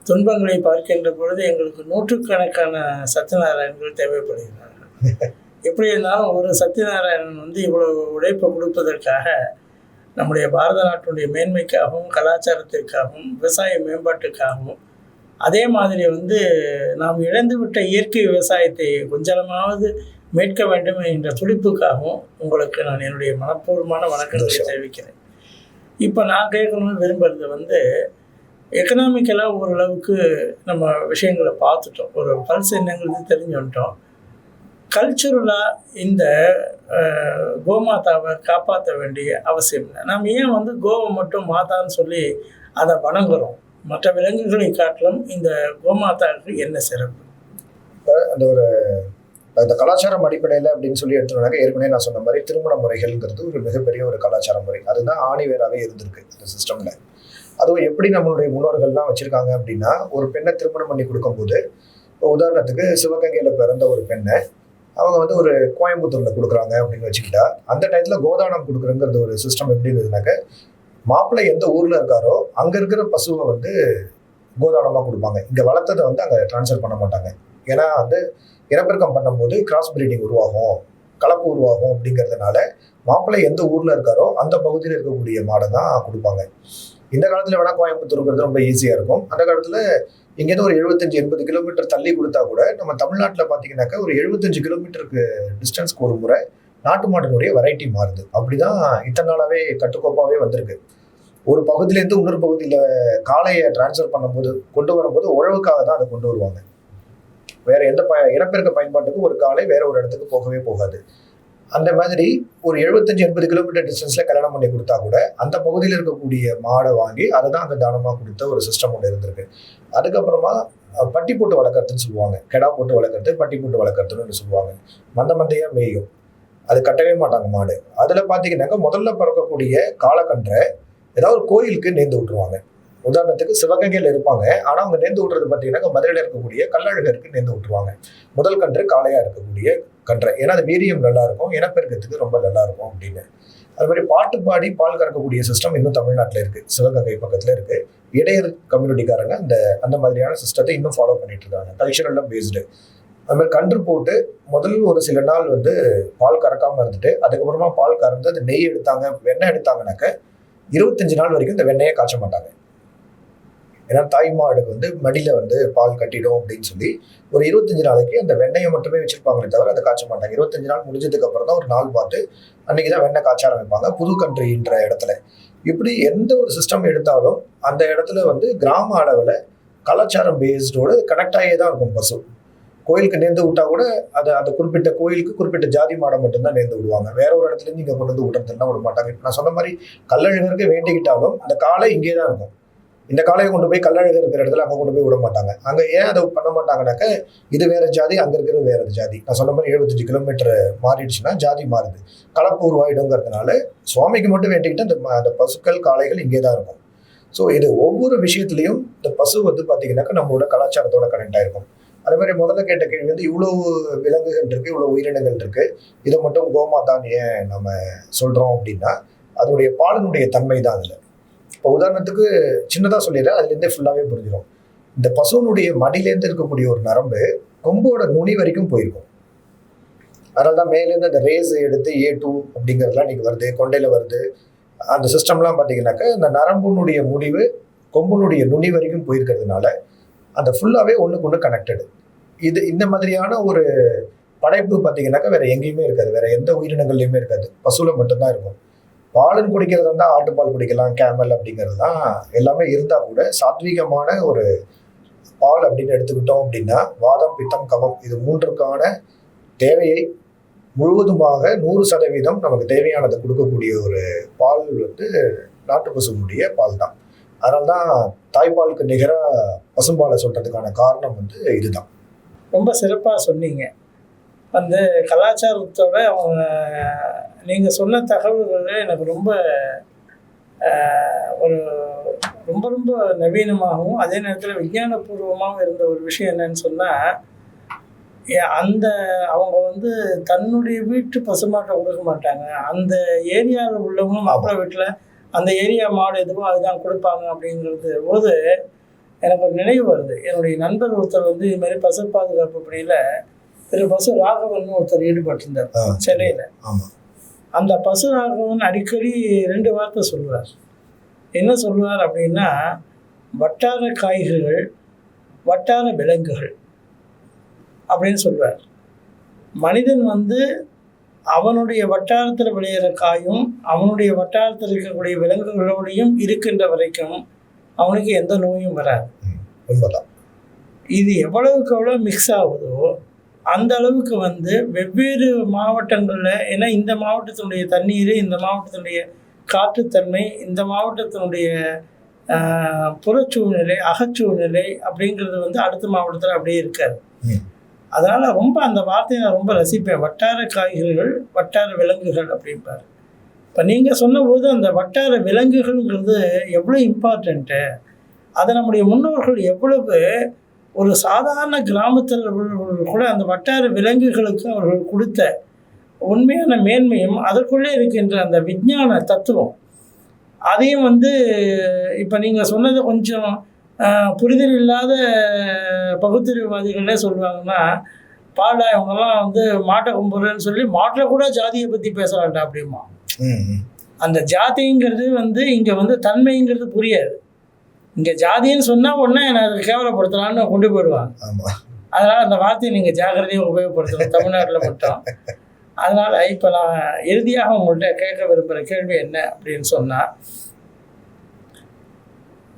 துன்பங்களை பார்க்கின்ற பொழுது எங்களுக்கு நூற்றுக்கணக்கான சத்யநாராயணர்கள் தேவைப்படுகிறார்கள். எப்படி இருந்தாலும் ஒரு சத்யநாராயணன் வந்து இவ்வளவு உழைப்பை கொடுப்பதற்காக நம்முடைய பாரத நாட்டுடைய மேன்மைக்காகவும் கலாச்சாரத்திற்காகவும் விவசாய மேம்பாட்டுக்காகவும் அதே மாதிரி வந்து நாம் இழந்துவிட்ட இயற்கை விவசாயத்தை கொஞ்சமாவது மீட்க வேண்டும் என்ற துடிப்புக்காகவும் உங்களுக்கு நான் என்னுடைய மனப்பூர்வமான வணக்கங்களை தெரிவிக்கிறேன். இப்போ நான் கேட்கணும்னு விரும்புறது வந்து எக்கனாமிக்கலாக ஓரளவுக்கு நம்ம விஷயங்களை பார்த்துட்டோம், ஒரு பல்ஸ் என்னங்கிறது தெரிஞ்சுட்டோம். கல்ச்சுரலாக இந்த கோமாதாவை காப்பாற்ற வேண்டிய அவசியம் இல்லை. நம்ம ஏன் வந்து கோவை மட்டும் மாதான்னு சொல்லி அதை வணங்குறோம்? மற்ற விலங்குகளை காட்டிலும் இந்த கோமாதாவுக்கு என்ன சிறப்பு? இப்போ இந்த கலாச்சாரம் அடிப்படையில் அப்படின்னு சொல்லி எடுத்துனாக்க ஏற்கனவே நான் சொன்ன மாதிரி திருமண முறைகள்ங்கிறது ஒரு மிகப்பெரிய ஒரு கலாச்சார முறை. அதுதான் ஆணிவேராகவே இருந்திருக்கு இந்த சிஸ்டம்ல. அதுவும் எப்படி நம்மளுடைய முன்னோர்கள்லாம் வச்சிருக்காங்க அப்படின்னா, ஒரு பெண்ணை திருமணம் பண்ணி கொடுக்கும்போது, இப்போ உதாரணத்துக்கு சிவகங்கையில் பிறந்த ஒரு பெண்ணை அவங்க வந்து ஒரு கோயம்புத்தூர்ல கொடுக்குறாங்க அப்படின்னு வச்சுக்கிட்டா, அந்த டயத்துல கோதானம் கொடுக்குறங்கிறது ஒரு சிஸ்டம் எப்படி இருந்ததுனாக்க, மாப்பிள்ளை எந்த ஊர்ல இருக்காரோ அங்க இருக்கிற பசுவை வந்து கோதானமா கொடுப்பாங்க. இங்க வளர்த்ததை வந்து அங்க டிரான்ஸ்ஃபர் பண்ண மாட்டாங்க. ஏன்னா வந்து இனப்பெருக்கம் பண்ணும்போது கிராஸ் பிரீடிங் உருவாகும், கலப்பு உருவாகும். அப்படிங்கிறதுனால மாப்பிள்ளை எந்த ஊர்ல இருக்காரோ அந்த பகுதியில் இருக்கக்கூடிய மாடை தான் கொடுப்பாங்க. இந்த காலத்துல வேணா கோயம்புத்தூருங்கிறது ரொம்ப ஈஸியா இருக்கும். அந்த காலத்துல இங்கேருந்து ஒரு 75-80 கிலோமீட்டர் தள்ளி கொடுத்தா கூட நம்ம தமிழ்நாட்டில் பார்த்தீங்கன்னாக்கா ஒரு 75 கிலோமீட்டருக்கு டிஸ்டன்ஸ்க்கு ஒரு முறை நாட்டு மாட்டினுடைய வெரைட்டி மாறுது. அப்படிதான் இத்தனை நாளாவே கட்டுக்கோப்பாவே வந்திருக்கு. ஒரு பகுதியிலேருந்து இன்னொரு பகுதியில் காளையை டிரான்ஸ்ஃபர் பண்ணும்போது கொண்டு வரும்போது உழவுக்காக தான் அதை கொண்டு வருவாங்க. வேற எந்த இனப்பெருக்க பயன்பாட்டுக்கு ஒரு காளை வேற ஒரு இடத்துக்கு போகவே போகாது. அந்த மாதிரி ஒரு 75-80 கிலோமீட்டர் டிஸ்டன்ஸ்ல கல்யாணம் பண்ணி கொடுத்தா கூட அந்த பகுதியில் இருக்கக்கூடிய மாடை வாங்கி அதை தான் அங்கே தானமாக கொடுத்த ஒரு சிஸ்டம் ஒன்று இருந்திருக்கு. அதுக்கப்புறமா பட்டி போட்டு வளர்க்குறதுன்னு சொல்லுவாங்க. கெடா போட்டு வளர்க்குறது, பட்டி போட்டு வளர்க்குறதுன்னு சொல்லுவாங்க. மந்தையாக மேயும், அது கட்டவே மாட்டாங்க மாடு. அதில் பார்த்தீங்கன்னாக்கா முதல்ல பிறக்கக்கூடிய காலக்கன்றை ஏதாவது ஒரு கோயிலுக்கு நேர்ந்து விட்டுருவாங்க. உதாரணத்துக்கு சிவகங்கையில் இருப்பாங்க, ஆனால் அவங்க நேர்ந்து விட்டுறது பார்த்தீங்கன்னா மதுரையில் இருக்கக்கூடிய கள்ளழகருக்கு நேர்ந்து விட்டுருவாங்க. முதல் கன்று காளையாக இருக்கக்கூடிய கன்றை, ஏன்னா அது வீரியம் நல்லா இருக்கும், இனப்பெருக்கத்துக்கு ரொம்ப நல்லா இருக்கும் அப்படின்னு. அது மாதிரி பாட்டு பாடி பால் கறக்கக்கூடிய சிஸ்டம் இன்னும் தமிழ்நாட்டில் இருக்கு, சிவகங்கை பக்கத்தில் இருக்கு. இடையர் கம்யூனிட்டிக்காரங்க அந்த மாதிரியான சிஸ்டத்தை இன்னும் ஃபாலோ பண்ணிட்டு இருக்காங்க, கல்ச்சரல்ல பேஸ்டு. அது மாதிரி கன்று போட்டு முதல் ஒரு சில நாள் வந்து பால் கறக்காம இருந்துட்டு அதுக்கப்புறமா பால் கறந்து அது நெய் எடுத்தாங்க, வெண்ணெய் எடுத்தாங்கனாக்க 25 நாள் வரைக்கும் இந்த வெண்ணெயை காய்ச்ச மாட்டாங்க. ஏன்னா தாய் மாடுக்கு வந்து மடியில வந்து பால் கட்டிடும் அப்படின்னு சொல்லி ஒரு 25 நாளைக்கு அந்த வெண்ணெயை மட்டுமே வச்சிருப்பாங்களே தவிர அதை காய்ச்ச மாட்டாங்க. 25 நாள் முடிஞ்சதுக்கு அப்புறம் தான் ஒரு நாள் பார்த்து அன்னைக்குதான் வெண்ணெய் காய்ச்ச ஆரம்பிப்பாங்க புது கன்றுன்ற இடத்துல. இப்படி எந்த ஒரு சிஸ்டம் எடுத்தாலும் அந்த இடத்துல வந்து கிராம அளவில் கலாச்சாரம் பேஸ்டோடு கனெக்ட் ஆகியே தான் இருக்கும் பசு. கோயிலுக்கு நேர்ந்து விட்டா கூட அந்த குறிப்பிட்ட கோயிலுக்கு குறிப்பிட்ட ஜாதி மாடை மட்டும்தான் நேர்ந்து விடுவாங்க. வேற ஒரு இடத்துல இருந்து இங்கே கொண்டு வந்து விடுறதுலாம் விட மாட்டாங்க. நான் சொன்ன மாதிரி கள்ளழகருக்கு வேண்டிக்கிட்டாலும் அந்த காலை இங்கே தான் இருக்கும். இந்த காளையை கொண்டு போய் கள்ளழகர் இருக்கிற இடத்துல அங்கே கொண்டு போய் விட மாட்டாங்க. அங்கே ஏன் அதை பண்ண மாட்டாங்கனாக்க, இது வேற ஜாதி, அங்கே இருக்கிறது வேற ஜாதி. நான் சொன்ன மாதிரி 75 கிலோமீட்டர் மாறிடுச்சுன்னா ஜாதி மாறுது, கலப்பு உருவாயிடுங்கிறதுனால சுவாமிக்கு மட்டும் வேண்டிக்கிட்டு அந்த பசுக்கள் காளைகள் இங்கே தான் இருக்கும். ஸோ இது ஒவ்வொரு விஷயத்துலையும் இந்த பசு வந்து பார்த்தீங்கன்னாக்கா நம்மளோட கலாச்சாரத்தோட கனெக்ட் ஆயிருக்கும். அதே மாதிரி முதல்ல கேட்ட கேள்வி வந்து இவ்வளவு விலங்குகள் இருக்கு, இவ்வளவு உயிரினங்கள் இருக்கு, இதை மட்டும் கோமாதான் ஏன் நம்ம சொல்றோம் அப்படின்னா, அதனுடைய பாலினுடைய தன்மை தான் அதில். இப்போ உதாரணத்துக்கு சின்னதாக சொல்லிடுறேன், அதுலேருந்தே ஃபுல்லாகவே புரிஞ்சிடும். இந்த பசுனுடைய மடியிலேருந்து இருக்கக்கூடிய ஒரு நரம்பு கொம்போட நுனி வரைக்கும் போயிருக்கும். அதனால தான் மேலேருந்து அந்த ரேஸ் எடுத்து A2 அப்படிங்கிறதுலாம் நீங்கள் வருது, கொண்டையில் வருது. அந்த சிஸ்டம்லாம் பார்த்தீங்கன்னாக்கா இந்த நரம்புனுடைய முடிவு கொம்புனுடைய நுனி வரைக்கும் போயிருக்கிறதுனால அந்த ஃபுல்லாகவே ஒன்றுக்கு ஒன்று கனெக்டடு. இந்த மாதிரியான ஒரு படைப்பு பார்த்தீங்கன்னாக்கா வேற எங்கேயுமே இருக்காது, வேற எந்த உயிரினங்கள்லையுமே இருக்காது, பசுல மட்டும்தான் இருக்கும். பாலுன்னு குடிக்கிறது இருந்தால் ஆட்டுப்பால் குடிக்கலாம், கேமல் அப்படிங்கிறது தான் எல்லாமே இருந்தால் கூட சாத்வீகமான ஒரு பால் அப்படின்னு எடுத்துக்கிட்டோம் அப்படின்னா வாதம், பித்தம், கபம் இது மூன்றுக்கான தேவையை முழுவதுமாக 100% நமக்கு தேவையானதை கொடுக்கக்கூடிய ஒரு பால் வந்து நாட்டு பசுனுடைய பால் தான். அதனால்தான் தாய்ப்பாலுக்கு நிகராக பசும்பாலை சொல்றதுக்கான காரணம் வந்து இதுதான். ரொம்ப சிறப்பாக சொன்னீங்க. அந்த கலாச்சாரத்தோட அவங்க நீங்கள் சொன்ன தகவல்கள் எனக்கு ரொம்ப ஒரு ரொம்ப ரொம்ப நவீனமாகவும் அதே நேரத்தில் விஞ்ஞானபூர்வமாகவும் இருந்த ஒரு விஷயம் என்னன்னு சொன்னால், அந்த அவங்க வந்து தன்னுடைய வீட்டு பசுமாட்டை கொடுக்க மாட்டாங்க, அந்த ஏரியாவில் உள்ளவங்க மாப்பிள்ளை வீட்டில் அந்த ஏரியா மாடு எதுவோ அதுதான் கொடுப்பாங்க அப்படிங்கிறது போது எனக்கு ஒரு நினைவு வருது. என்னுடைய நண்பர் ஒருத்தர் வந்து இது மாதிரி பசு பாதுகாப்பு பணியில் திரு பசு ராகவன் ஒருத்தர் ஈடுபட்டிருந்தார் சென்னையில். அந்த பசு ராகவன் அடிக்கடி 2 வார்த்தை சொல்லுவார். என்ன சொல்லுவார் அப்படின்னா, வட்டார காய்கறிகள், வட்டார விலங்குகள் அப்படின்னு சொல்லுவார். மனிதன் வந்து அவனுடைய வட்டாரத்தில் விளையிற காயும் அவனுடைய வட்டாரத்தில் இருக்கக்கூடிய விலங்குகளோடையும் இருக்கின்ற வரைக்கும் அவனுக்கு எந்த நோயும் வராது. இது எவ்வளவுக்கு எவ்வளோ மிக்ஸ் ஆகுதோ அந்த அளவுக்கு வந்து வெவ்வேறு மாவட்டங்களில், ஏன்னா இந்த மாவட்டத்தினுடைய தண்ணீர், இந்த மாவட்டத்தினுடைய காற்றுத்தன்மை, இந்த மாவட்டத்தினுடைய புறச்சூழ்நிலை, அகச்சூழ்நிலை அப்படிங்கிறது வந்து அடுத்த மாவட்டத்தில் அப்படியே இருக்காது. அதனால் ரொம்ப அந்த வார்த்தையை நான் ரொம்ப ரசிப்பேன். வட்டார காய்கறிகள், வட்டார விலங்குகள் அப்படிம்பார். இப்போ நீங்கள் சொன்னபோது அந்த வட்டார விலங்குகள்ங்கிறது எவ்வளோ இம்பார்ட்டண்ட்டு, அதை நம்முடைய முன்னோர்கள் எவ்வளவு ஒரு சாதாரண கிராமத்தில் கூட அந்த வட்டார விலங்குகளுக்கு அவர்கள் கொடுத்த உண்மையான மேன்மையும் அதற்குள்ளே இருக்கின்ற அந்த விஞ்ஞான தத்துவம் அதையும் வந்து இப்போ நீங்கள் சொன்னது கொஞ்சம் புரிதல் இல்லாத பகுத்தறிவுவாதிகளே சொல்லுவாங்கன்னா, பாடா இவங்கெல்லாம் வந்து மாட்டை கும்பிட்றேன்னு சொல்லி மாட்டில் கூட ஜாதியை பற்றி பேச வேண்டாம் அப்படிமா. அந்த ஜாதிங்கிறது வந்து இங்கே வந்து தன்மைங்கிறது புரியாது. இங்கே ஜாதின்னு சொன்னால் உடனே என்னை அதை கேவலப்படுத்தலான்னு கொண்டு போயிடுவாங்க. அதனால் அந்த வார்த்தையை நீங்கள் ஜாக்கிரதையாக உபயோகப்படுத்தணும் தமிழ்நாட்டில் மட்டும். அதனால் இப்போ நான் இறுதியாக உங்கள்கிட்ட கேட்க விரும்புகிற கேள்வி என்ன அப்படின்னு சொன்னால்,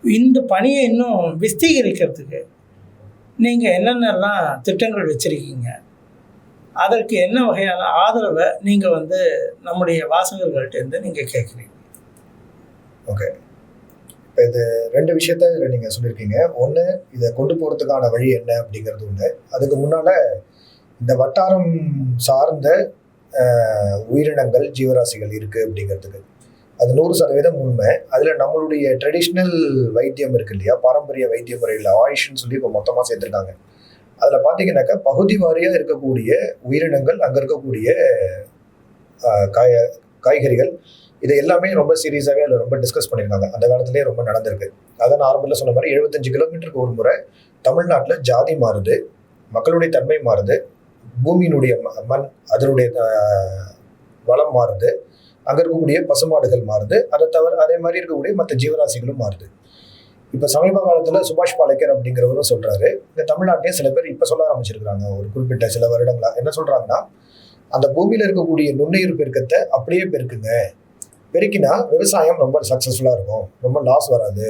இந்த பணியை இன்னும் விஸ்தீகரிக்கிறதுக்கு நீங்கள் என்னென்னலாம் திட்டங்கள் வச்சுருக்கீங்க, அதற்கு என்ன வகையான ஆதரவை நீங்கள் வந்து நம்முடைய வாசகர்கள்ட்டேருந்து நீங்கள் கேட்குறீங்க? ஓகே, இப்போ இது 2 விஷயத்த இதில் நீங்கள் சொல்லியிருக்கீங்க. ஒன்று, இதை கொண்டு போகிறதுக்கான வழி என்ன அப்படிங்கிறது ஒன்று. அதுக்கு முன்னால் இந்த வட்டாரம் சார்ந்த உயிரினங்கள், ஜீவராசிகள் இருக்குது அப்படிங்கிறதுக்கு அது 100% உண்மை. அதில் நம்மளுடைய ட்ரெடிஷ்னல் வைத்தியம் இருக்கு இல்லையா, பாரம்பரிய வைத்திய முறையில் ஆயுஷ்ன்னு சொல்லி இப்போ மொத்தமாக சேர்த்துருக்காங்க. அதில் பார்த்தீங்கன்னாக்கா பகுதி வாரியாக இருக்கக்கூடிய உயிரினங்கள், அங்கே இருக்கக்கூடிய காய்கறிகள், இது எல்லாமே ரொம்ப சீரியஸாகவே அதில் ரொம்ப டிஸ்கஸ் பண்ணியிருக்காங்க. அந்த காலத்துலேயே ரொம்ப நடந்திருக்கு. அதான் நான் ஆரம்பத்தில் சொன்ன மாதிரி 75 கிலோமீட்டருக்கு ஒரு முறை தமிழ்நாட்டில் ஜாதி மாறுது, மக்களுடைய தன்மை மாறுது, பூமியினுடைய மண் அதனுடைய வளம் மாறுது, அங்கே இருக்கக்கூடிய பசுமாடுகள் மாறுது, அதை தவிர அதே மாதிரி இருக்கக்கூடிய மற்ற ஜீவராசிகளும் மாறுது. இப்போ சமீப காலத்தில் சுபாஷ் பாலேக்கர் அப்படிங்கிறவரும் சொல்கிறாரு, இந்த தமிழ்நாட்டிலே சில பேர் இப்போ சொல்ல ஆரம்பிச்சிருக்கிறாங்க. ஒரு குறிப்பிட்ட சில வருடங்களா என்ன சொல்கிறாங்கன்னா, அந்த பூமியில் இருக்கக்கூடிய நுண்ணுயிர் பெருக்கத்தை அப்படியே பெருக்குங்க, பெருக்கினா விவசாயம் ரொம்ப சக்ஸஸ்ஃபுல்லாக இருக்கும், ரொம்ப லாஸ் வராது,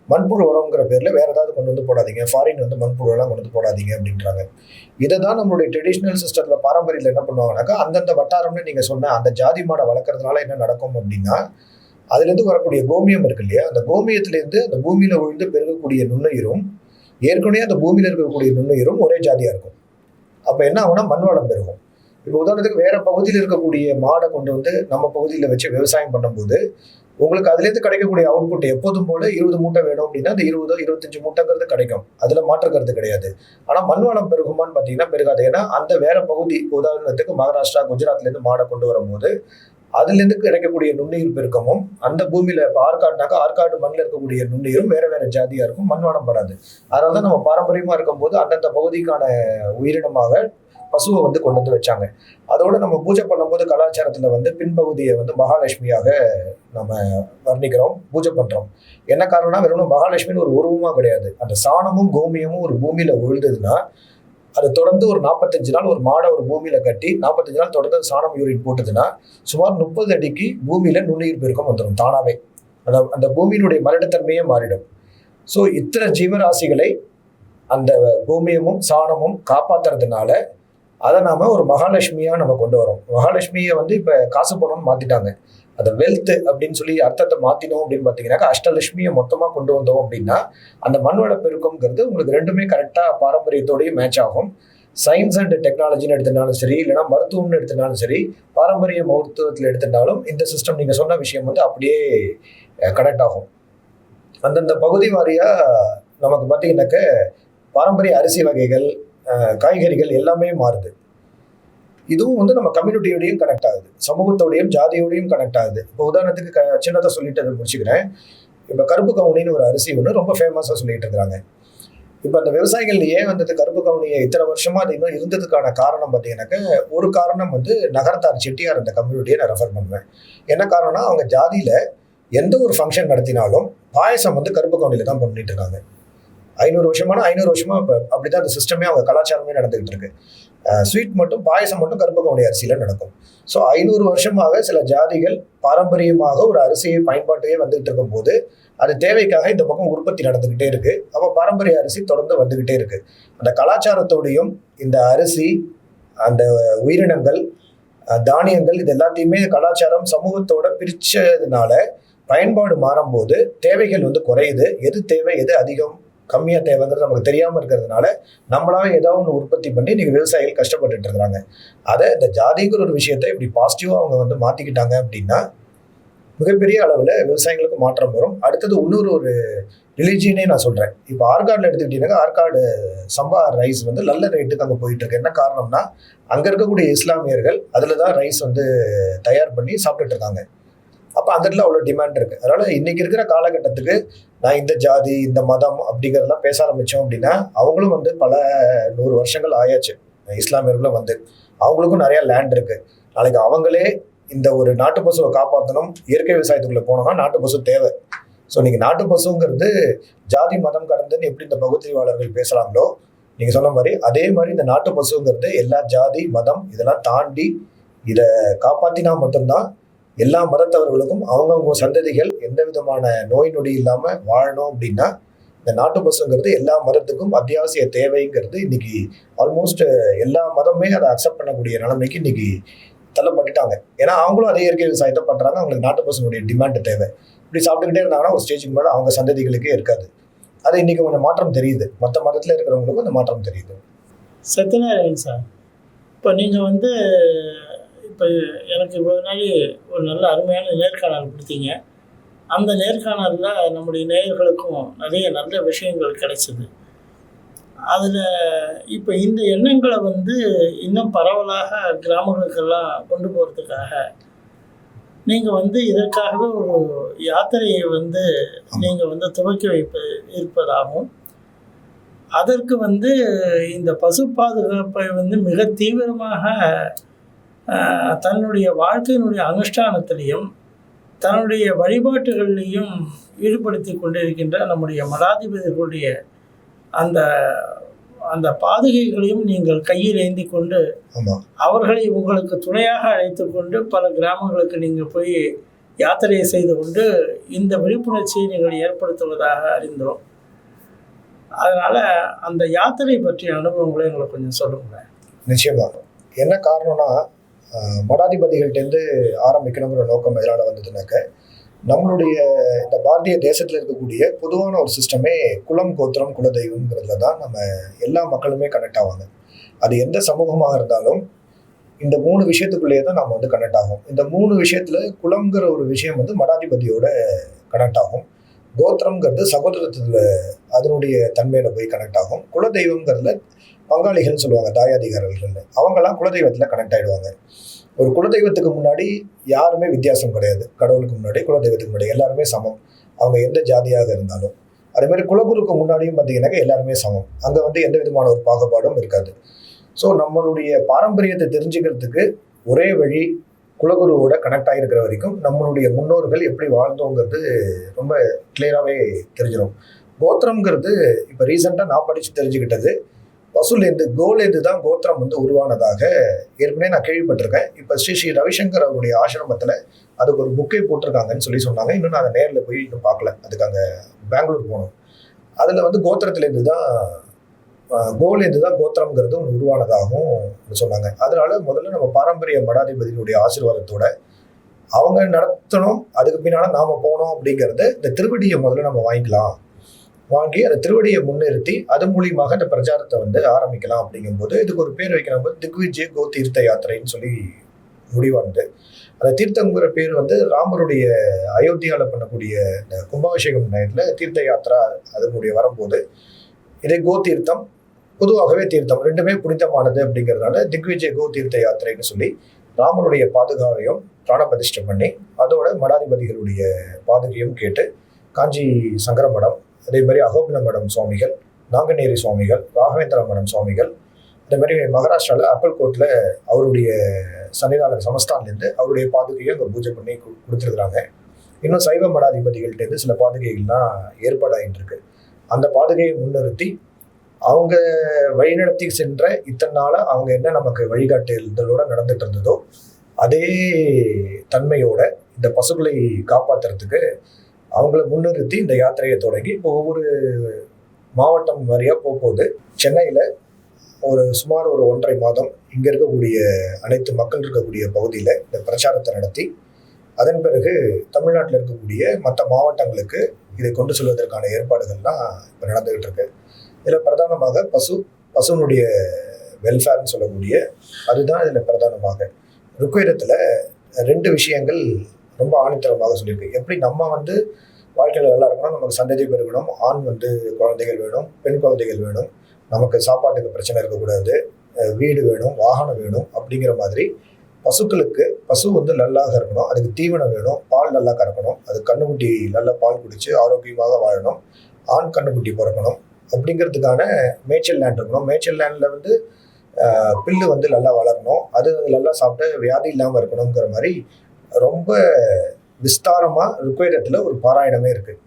மண்புழு உரம்ங்கிற பேரில் வேறு ஏதாவது கொண்டு வந்து போடாதீங்க, ஃபாரின் வந்து மண்புழுவெல்லாம் கொண்டு வந்து போடாதீங்க அப்படின்றாங்க. இதை தான் நம்மளுடைய ட்ரெடிஷ்னல் சிஸ்டத்தில் பாரம்பரியத்தில் என்ன பண்ணுவாங்கனாக்கா, அந்தந்த வட்டாரம்னு நீங்கள் சொன்ன அந்த ஜாதி மாடை வளர்க்குறதுனால என்ன நடக்கும் அப்படின்னா, அதுலேருந்து வரக்கூடிய கோமியம் இருக்கு இல்லையா, அந்த கோமியத்திலேருந்து அந்த பூமியில விழுந்து பெருகக்கூடிய நுண்ணுயிரும் ஏற்கனவே அந்த பூமியில இருக்கக்கூடிய நுண்ணுயிரும் ஒரே ஜாதியா இருக்கும். அப்ப என்ன ஆகும்னா மண் வளம் பெருகும். இப்போ உதாரணத்துக்கு வேற பகுதியில் இருக்கக்கூடிய மாடை கொண்டு வந்து நம்ம பகுதியில் வச்சு விவசாயம் பண்ணும்போது உங்களுக்கு அதுலேருந்து கிடைக்கக்கூடிய அவுட்புட் எப்போதும் போல 20 மூட்டை வேணும் அப்படின்னா அந்த 20-25 மூட்டைங்கிறது கிடைக்கும். அதுல மாற்றுக்கிறது கிடையாது. ஆனா மண் வளம் பெருகுமான்னு பார்த்தீங்கன்னா பெருகாது. ஏன்னா அந்த வேற பகுதி, உதாரணத்துக்கு மகாராஷ்டிரா, குஜராத்ல இருந்து மாடை கொண்டு வரும்போது அதுலேருந்து கிடைக்கக்கூடிய நுண்ணுயிர் பெருக்கமும் அந்த பூமியில இப்போ ஆற்காடுனாக்கா ஆற்காடு மண்ணில் இருக்கக்கூடிய நுண்ணுயிரும் வேற வேற ஜாதியா இருக்கும், மண் வளம் படாது. அதனால தான் நம்ம பாரம்பரியமா இருக்கும்போது அந்தந்த பகுதிக்கான உயிரினமாக பசுவை வந்து கொண்டு வந்து வச்சாங்க. அதோட நம்ம பூஜை பண்ணும்போது கலாச்சாரத்துல வந்து பின்பகுதியை வந்து மகாலட்சுமியாக நம்ம வர்ணிக்கிறோம், பூஜை பண்றோம். என்ன காரணம்னா வெறும் மகாலட்சுமின்னு ஒரு உருவமா கிடையாது. அந்த சாணமும் கோமியமும் ஒரு பூமியில விழுந்ததுன்னா அது தொடர்ந்து ஒரு 45 நாள் ஒரு மாடை ஒரு பூமியில கட்டி 45 நாள் தொடர்ந்து சாணம் யூரின் போட்டதுன்னா சுமார் 30 அடிக்கு பூமியில நுண்ணுயிர் பெருக்கம் வந்துடும் தானாவே. அந்த பூமியினுடைய மரடத்தன்மையே மாறிடும். ஸோ இத்தனை ஜீவராசிகளை அந்த கோமியமும் சாணமும் காப்பாத்துறதுனால அதை நாம ஒரு மகாலட்சுமியா நம்ம கொண்டு வரோம். மகாலட்சுமியை வந்து இப்ப காசு பணம்னு மாத்திட்டாங்க. அந்த வெல்த் அப்படின்னு சொல்லி அர்த்தத்தை மாத்தினோம் அப்படின்னு பாத்தீங்கன்னாக்கா அஷ்டலட்சுமியை மொத்தமா கொண்டு வந்தோம் அப்படின்னா அந்த மண்வள பெருக்கம்ங்கிறது உங்களுக்கு ரெண்டுமே கரெக்டா பாரம்பரியத்தோடய மேட்ச் ஆகும். சயின்ஸ் அண்ட் டெக்னாலஜின்னு எடுத்துட்டாலும் சரி, இல்லைன்னா மருத்துவம்னு எடுத்துட்டாலும் சரி, பாரம்பரிய மருத்துவத்தில் எடுத்துட்டாலும் இந்த சிஸ்டம் நீங்க சொன்ன விஷயம் வந்து அப்படியே கனெக்ட் ஆகும். அந்தந்த பகுதி வாரியா நமக்கு பார்த்தீங்கன்னாக்க பாரம்பரிய அரிசி வகைகள், காய்கறிகள் எல்லாமே மாறுது. இதுவும் வந்து நம்ம கம்யூனிட்டியோடையும் கனெக்ட் ஆகுது, சமூகத்தோடையும் ஜாதியோடையும் கனெக்ட் ஆகுது. இப்போ உதாரணத்துக்கு சின்னதை சொல்லிட்டு அதை முடிச்சுக்கிறேன். இப்போ கருப்பு கவுனின்னு ஒரு அரிசி ஒன்று ரொம்ப ஃபேமஸாக சொல்லிட்டு இருக்கிறாங்க. இப்போ அந்த விவசாயிகள் ஏன் வந்து கருப்பு கவுனியை இத்தனை வருஷமா அது இன்னும் இருந்ததுக்கான காரணம் பார்த்தீங்கன்னாக்க ஒரு காரணம் வந்து நகரத்தார் செட்டியார் அந்த கம்யூனிட்டியை நான் ரெஃபர் பண்ணுவேன். என்ன காரணம்னா அவங்க ஜாதியில எந்த ஒரு ஃபங்க்ஷன் நடத்தினாலும் பாயசம் வந்து கருப்பு கவுனியில தான் பண்ணிட்டு இருக்காங்க. 500 வருஷமா இப்போ அப்படிதான் அந்த சிஸ்டமே அவங்க கலாச்சாரமே நடந்துகிட்டு இருக்கு. ஸ்வீட் மட்டும் பாயசம் மட்டும் கருப்பு கவுனி அரிசியில நடக்கும். ஸோ 500 வருஷமாக சில ஜாதிகள் பாரம்பரியமாக ஒரு அரிசியை பயன்பாட்டையே வந்துகிட்டு இருக்கும் போது அது தேவைக்காக இந்த பக்கம் உற்பத்தி நடந்துகிட்டே இருக்கு. அப்போ பாரம்பரிய அரிசி தொடர்ந்து வந்துகிட்டே இருக்கு. அந்த கலாச்சாரத்தோடையும் இந்த அரிசி, அந்த உயிரினங்கள், தானியங்கள் இது எல்லாத்தையுமே கலாச்சாரம் சமூகத்தோட பிரிச்சதுனால பயன்பாடு மாறும்போது தேவைகள் வந்து குறையுது. எது தேவை, எது அதிகம், கம்மியா தேவைங்கிறது நமக்கு தெரியாம இருக்கிறதுனால நம்மளாவே ஏதாவது ஒன்று உற்பத்தி பண்ணி நீங்க விவசாயிகள் கஷ்டப்பட்டுட்டு இருக்கிறாங்க. அதை இந்த ஜாதிங்கிற ஒரு விஷயத்தை இப்படி பாசிட்டிவா அவங்க வந்து மாத்திக்கிட்டாங்க அப்படின்னா மிகப்பெரிய அளவுல விவசாயிகளுக்கு மாற்றம் வரும். அடுத்தது இன்னொரு ஒரு ரிலிஜியனே நான் சொல்றேன். இப்போ ஆற்காடுல எடுத்துக்கிட்டீங்கன்னா ஆற்காடு சம்பா ரைஸ் வந்து நல்ல ரேட்டுக்கு அங்கே போயிட்டு இருக்கு. என்ன காரணம்னா அங்க இருக்கக்கூடிய இஸ்லாமியர்கள் அதுலதான் ரைஸ் வந்து தயார் பண்ணி சாப்பிட்டுட்டு இருக்காங்க. அப்போ அந்த இடத்துல அவ்வளோ டிமாண்ட் இருக்கு. அதனால இன்னைக்கு இருக்கிற காலகட்டத்துக்கு நான் இந்த ஜாதி இந்த மதம் அப்படிங்கிறதெல்லாம் பேச ஆரம்பிச்சோம் அப்படின்னா அவங்களும் வந்து பல 100 வருஷங்கள் ஆயாச்சு. இஸ்லாமியர்களும் வந்து அவங்களுக்கும் நிறைய லேண்ட் இருக்கு. நாளைக்கு அவங்களே இந்த ஒரு நாட்டு பசுவை காப்பாற்றணும், இயற்கை விவசாயத்துக்குள்ள போனோம்னா நாட்டு பசு தேவை. ஸோ நீங்க நாட்டு பசுங்கிறது ஜாதி மதம் கடந்துன்னு எப்படி இந்த பகுத்தறிவாளர்கள் பேசுறாங்களோ நீங்க சொன்ன மாதிரி அதே மாதிரி இந்த நாட்டு பசுங்கிறது எல்லா ஜாதி மதம் இதெல்லாம் தாண்டி இதை காப்பாத்தினா மட்டும்தான் எல்லா மதத்தவர்களுக்கும் அவங்கவுங்க சந்ததிகள் எந்த விதமான நோய் நொடி இல்லாம வாழணும். அப்படின்னா இந்த நாட்டு பசுங்கிறது எல்லா மதத்துக்கும் அத்தியாவசிய தேவைங்கிறது இன்னைக்கு ஆல்மோஸ்ட் எல்லா மதமே அதை அக்செப்ட் பண்ணக்கூடிய நிலைமைக்கு இன்னைக்கு தள்ளப்பட்டுட்டாங்க. ஏன்னா அவங்களும் அதே இயற்கை விவசாயத்தை பண்றாங்க. அவங்களுக்கு நாட்டு பசுனுடைய டிமாண்ட் தேவை. இப்படி சாப்பிட்டுக்கிட்டே இருந்தாங்கன்னா ஒரு ஸ்டேஜுக்கு மேலே அவங்க சந்ததிகளுக்கே இருக்காது. அது இன்னைக்கு கொஞ்சம் மாற்றம் தெரியுது. மற்ற மதத்துல இருக்கிறவங்களுக்கும் அந்த மாற்றம் தெரியுது. சத்யநாராயணன் சார், இப்போ நீங்கள் வந்து இப்போ எனக்கு இவ்வளோ நாள் ஒரு நல்ல அருமையான நேர்காணல் கொடுத்தீங்க. அந்த நேர்காணலில் நம்முடைய நேயர்களுக்கும் நிறைய நல்ல விஷயங்கள் கிடைச்சிது. அதில் இப்போ இந்த எண்ணங்களை வந்து இன்னும் பரவலாக கிராமங்களுக்கெல்லாம் கொண்டு போகிறதுக்காக நீங்கள் வந்து இதற்காகவே ஒரு யாத்திரையை வந்து நீங்கள் வந்து துவக்கி இருப்பதாகவும் அதற்கு வந்து இந்த பசு பாதுகாப்பை வந்து மிக தீவிரமாக தன்னுடைய வாழ்க்கையினுடைய அனுஷ்டானத்திலையும் தன்னுடைய வழிபாட்டுகள்லையும் ஈடுபடுத்தி கொண்டிருக்கின்ற நம்முடைய மடாதிபதிகளுடைய அந்த அந்த பாதுகைகளையும் நீங்கள் கையில் ஏந்தி கொண்டு அவர்களை உங்களுக்கு துணையாக அழைத்து கொண்டு பல கிராமங்களுக்கு நீங்கள் போய் யாத்திரையை செய்து கொண்டு இந்த விழிப்புணர்ச்சியை நீங்கள் ஏற்படுத்துவதாக அறிந்தோம். அதனால அந்த யாத்திரை பற்றிய அனுபவங்களை எங்களுக்கு கொஞ்சம் சொல்லுங்களேன். நிச்சயமாக. என்ன காரணம்னா மடாதிபதிகள்கிட்டேருந்து ஆரம்பிக்கணுங்கிற நோக்கம் எதனால வந்ததுனாக்க நம்மளுடைய இந்த பாரதிய தேசத்தில் இருக்கக்கூடிய பொதுவான ஒரு சிஸ்டமே குலம், கோத்திரம், குலதெய்வம்ங்கிறதுல தான் நம்ம எல்லா மக்களுமே கனெக்ட் ஆவாங்க. அது எந்த சமூகமாக இருந்தாலும் இந்த 3 விஷயத்துக்குள்ளேயே தான் நம்ம வந்து கனெக்ட் ஆகும். இந்த 3 விஷயத்துல குலம்ங்கிற ஒரு விஷயம் வந்து மடாதிபதியோட கனெக்ட் ஆகும். கோத்திரம்ங்கிறது சகோதரத்துல அதனுடைய தன்மையில போய் கனெக்ட் ஆகும். குலதெய்வம்ங்கிறதுல பங்காளிகள்னு சொல்லுவாங்க, தாயாதிகாரர்கள்னு. அவங்கெல்லாம் குலதெய்வத்துல கனெக்ட் ஆயிடுவாங்க. ஒரு குலதெய்வத்துக்கு முன்னாடி யாருமே வித்தியாசம் கிடையாது. கடவுளுக்கு முன்னாடி, குலதெய்வத்துக்கு முன்னாடி எல்லாருமே சமம். அவங்க எந்த ஜாதியாக இருந்தாலும். அதே மாதிரி குலகுருக்கு முன்னாடியும் பார்த்தீங்கன்னாக்கா எல்லாருமே சமம். அங்க வந்து எந்த விதமான ஒரு பாகுபாடும் இருக்காது. ஸோ நம்மளுடைய பாரம்பரியத்தை தெரிஞ்சுக்கிறதுக்கு ஒரே வழி குலகுருவோட கனெக்ட் ஆகிருக்கிற வரைக்கும் நம்மளுடைய முன்னோர்கள் எப்படி வாழ்ந்தோங்கிறது ரொம்ப கிளியராகவே தெரிஞ்சிடும். கோத்திரம்ங்கிறது இப்போ ரீசெண்டாக நான் படித்து தெரிஞ்சுக்கிட்டது, பசுலேருந்து கோலேருந்து தான் கோத்திரம் வந்து உருவானதாக ஏற்கனவே நான் கேள்விப்பட்டிருக்கேன். இப்போ ஸ்ரீ ஸ்ரீ ரவிசங்கர் அவருடைய ஆசிரமத்தில் அதுக்கு ஒரு புக்கே போட்டிருக்காங்கன்னு சொன்னாங்க. இன்னும் நான் அதை நேரில் போய் இன்னும் பார்க்கல. அதுக்கு அங்கே பெங்களூர் போகணும். அதில் வந்து கோத்திரத்துலேருந்து தான் கோலேருந்து தான் கோத்திரம்ங்கிறது ஒன்று உருவானதாகவும் சொன்னாங்க. அதனால முதல்ல நம்ம பாரம்பரிய மடாதிபதியினுடைய ஆசீர்வாதத்தோட அவங்க நடத்தணும், அதுக்கு பின்னால் நாம போனோம் அப்படிங்கிறத இந்த திருவடியை முதல்ல நம்ம வாங்கி அந்த திருவடியை முன்னிறுத்தி அது மூலியமாக இந்த பிரச்சாரத்தை வந்து ஆரம்பிக்கலாம். அப்படிங்கும்போது இதுக்கு ஒரு பேர் வைக்கிற போது திக்விஜய கோ தீர்த்த யாத்திரைன்னு சொல்லி முடிவானது. அந்த தீர்த்தங்கிற பேர் வந்து ராமருடைய அயோத்தியாவில் பண்ணக்கூடிய இந்த கும்பாபிஷேகம் நேரத்தில் தீர்த்த யாத்திரா அதனுடைய வரும்போது இதே கோ தீர்த்தம், பொதுவாகவே தீர்த்தம் ரெண்டுமே புனிதமானது அப்படிங்கிறதுனால திக்விஜய கோ தீர்த்த யாத்திரைன்னு சொல்லி ராமருடைய பாதுகாவையும் பிராணபிரதிஷ்டை பண்ணி அதோட மடாதிபதிகளுடைய பாதுகையும் கேட்டு காஞ்சி சங்கர மடம், அதே மாதிரி அகோபில மடம் சுவாமிகள், நாங்கநேரி சுவாமிகள், ராகவேந்திர மடம் சுவாமிகள், அதே மாதிரி மகாராஷ்டிராவில் அக்கல்கோட்டில் அவருடைய சன்னிதான சமஸ்தான்லேருந்து அவருடைய பாதுகையை அங்கே பூஜை பண்ணி கொடுத்துருக்குறாங்க. இன்னும் சைவ மடாதிபதிகள்கிட்டேருந்து சில பாதுகைகள்லாம் ஏற்பாடாகிட்டு இருக்கு. அந்த பாதுகையை முன்னிறுத்தி அவங்க வழிநடத்தி சென்ற இத்தனை நாள அவங்க என்ன நமக்கு வழிகாட்டுதலோட நடந்துட்டு இருந்ததோ அதே தன்மையோட இந்த பசுக்களை காப்பாற்றுறதுக்கு அவங்கள முன்னிறுத்தி இந்த யாத்திரையை தொடங்கி இப்போ ஒவ்வொரு மாவட்டம் வரையா போகுது. சென்னையில் சுமார் ஒரு 1.5 மாதம் இங்கே இருக்கக்கூடிய அனைத்து மக்கள் இருக்கக்கூடிய பகுதியில் இந்த பிரச்சாரத்தை நடத்தி அதன் பிறகு தமிழ்நாட்டில் இருக்கக்கூடிய மற்ற மாவட்டங்களுக்கு இதை கொண்டு செல்வதற்கான ஏற்பாடுகள்லாம் இப்போ நடந்துகிட்டு இருக்கு. இதில் பிரதானமாக பசுனுடைய வெல்ஃபேர்னு சொல்லக்கூடிய அதுதான் இதில் பிரதானமாக. ருக்வேதத்தில் 2 விஷயங்கள் ரொம்ப ஆணித்தரமாக சொல்லியிருக்கு. எப்படி நம்ம வந்து வாழ்க்கையில் நல்லா இருக்கணும், நமக்கு சந்ததி பெருகணும், ஆண் வந்து குழந்தைகள் வேணும், பெண் குழந்தைகள் வேணும், நமக்கு சாப்பாட்டுக்கு பிரச்சனை இருக்கக்கூடாது, வீடு வேணும், வாகனம் வேணும், அப்படிங்கிற மாதிரி பசுக்களுக்கு பசு வந்து நல்லாக இருக்கணும், அதுக்கு தீவனம் வேணும், பால் நல்லா கறக்கணும், அது கண்ணுக்குட்டி நல்லா பால் குடிச்சு ஆரோக்கியமாக வாழணும், ஆண் கண்ணுக்குட்டி பிறக்கணும் அப்படிங்கிறதுக்கான மேய்ச்சல் லேண்ட் இருக்கணும். மேய்ச்சல் லேண்டில் வந்து பில்லு வந்து நல்லா வளரணும், அது நல்லா சாப்பிட்டு வியாதி இல்லாமல் இருக்கணுங்கிற மாதிரி ரொம்ப விஸ்தாரமாக ருக்வேதத்தில் ஒரு பாராயணமே இருக்குது.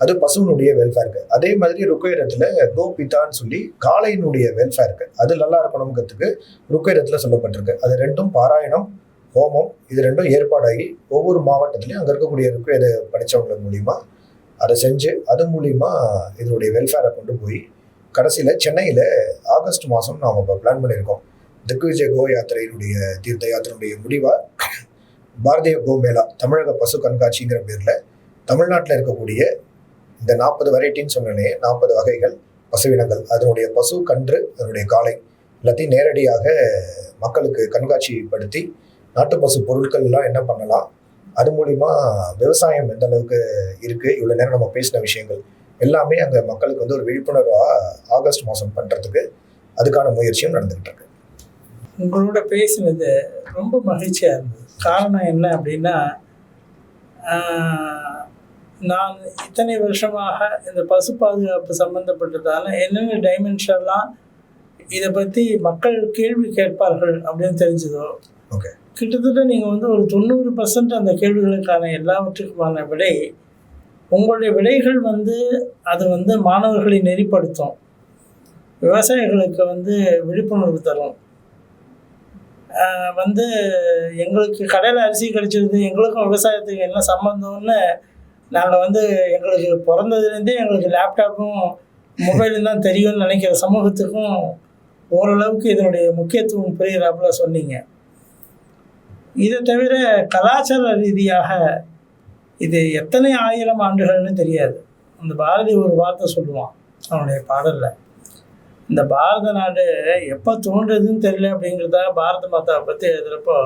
அது பசுவினுடைய வெல்ஃபேருக்கு. அதே மாதிரி ருக்வேதத்தில் கோபிதான்னு சொல்லி காளையினுடைய வெல்ஃபேருக்கு அது நல்லா இருக்கணுங்கிறதுக்கு ருக்வேதத்தில் சொல்லப்பட்டிருக்கு. அது 2ம் பாராயணம், ஹோமம், இது 2ம் ஏற்பாடாகி ஒவ்வொரு மாவட்டத்திலையும் அங்கே இருக்கக்கூடிய ருக்வேத படித்தவங்க மூலிமா அதை செஞ்சு அது மூலிமா இதனுடைய வெல்ஃபேரை கொண்டு போய் கடைசியில் சென்னையில் ஆகஸ்ட் மாதம் நாம் இப்போ பிளான் பண்ணியிருக்கோம். திக்விஜய கோ யாத்திரையினுடைய தீர்த்த யாத்திரையுடைய முடிவாக பாரதிய கோமேளா தமிழக பசு கண்காட்சிங்கிற பேரில் தமிழ்நாட்டில் இருக்கக்கூடிய இந்த 40 வெரைட்டின்னு சொன்னே 40 வகைகள் பசுவினங்கள், அதனுடைய பசு, கன்று, அதனுடைய காளை எல்லாத்தையும் நேரடியாக மக்களுக்கு கண்காட்சிப்படுத்தி நாட்டு பசு பொருட்கள்லாம் என்ன பண்ணலாம், அது மூலிமா விவசாயம் எந்த அளவுக்கு இருக்குது, இவ்வளோ நேரம் நம்ம பேசின விஷயங்கள் எல்லாமே அங்கே மக்களுக்கு வந்து ஒரு விழிப்புணர்வாக ஆகஸ்ட் மாதம் பண்ணுறதுக்கு அதுக்கான முயற்சியும் நடந்துகிட்டு இருக்கு. உங்களோட பேசினது ரொம்ப மகிழ்ச்சியாக இருந்தது. காரணம் என்ன அப்படின்னா, நான் இத்தனை வருஷமாக இந்த பசு பாதுகாப்பு சம்மந்தப்பட்டதால என்னென்ன டைமென்ஷன்லாம் இதை பற்றி மக்கள் கேள்வி கேட்பார்கள் அப்படின்னு தெரிஞ்சதோ, ஓகே, கிட்டத்தட்ட நீங்கள் வந்து ஒரு 90% அந்த கேள்விகளுக்கான எல்லாவற்றுக்குமான விடை, உங்களுடைய விடைகள் வந்து அது வந்து மாணவர்களை நெறிப்படுத்தும், விவசாயிகளுக்கு வந்து விழிப்புணர்வு தரும். வந்து எங்களுக்கு கடையில் அரிசி கிடைச்சிருது, எங்களுக்கும் விவசாயத்துக்கு என்ன சம்மந்தம்னு நாங்கள் வந்து எங்களுக்கு பிறந்ததுலேருந்தே எங்களுக்கு லேப்டாப்பும் மொபைலும் தான் தெரியும்னு நினைக்கிற சமூகத்துக்கும் ஓரளவுக்கு இதனுடைய முக்கியத்துவம் புரிகிறாப்புல சொன்னீங்க. இதை தவிர கலாச்சார ரீதியாக இது எத்தனை ஆயிரம் ஆண்டுகள்னு தெரியாது. அந்த பாரதி ஒரு வார்த்தை சொல்லுவான் அவனுடைய பாடலில், இந்த பாரத நாடு எப்போ தோன்றதுன்னு தெரியல அப்படிங்கிறதாக பாரத மாதாவை பற்றி எழுதுகிறப்போ,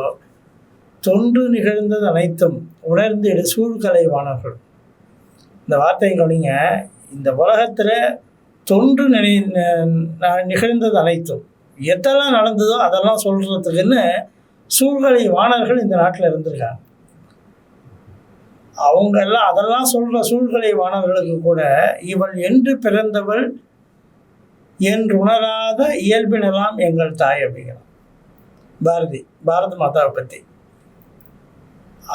தொன்று நிகழ்ந்தது அனைத்தும் உணர்ந்து சூழ்கலை வாணர்கள். இந்த வார்த்தையை கவனிங்க. இந்த உலகத்தில் தொன்று நிகழ்ந்தது அனைத்தும், எதெல்லாம் நடந்ததோ அதெல்லாம் சொல்கிறதுக்குன்னு சூழ்கலை வாணர்கள் இந்த நாட்டில் இருந்திருக்காங்க. அவங்கெல்லாம் அதெல்லாம் சொல்கிற சூழ்கலை வாணர்களுக்கு கூட இவள் என்று பிறந்தவள் என்று உணராத இயல்பினெல்லாம் எங்கள் தாய் அப்படிங்கிறான் பாரதி, பாரத மாதாவை பற்றி.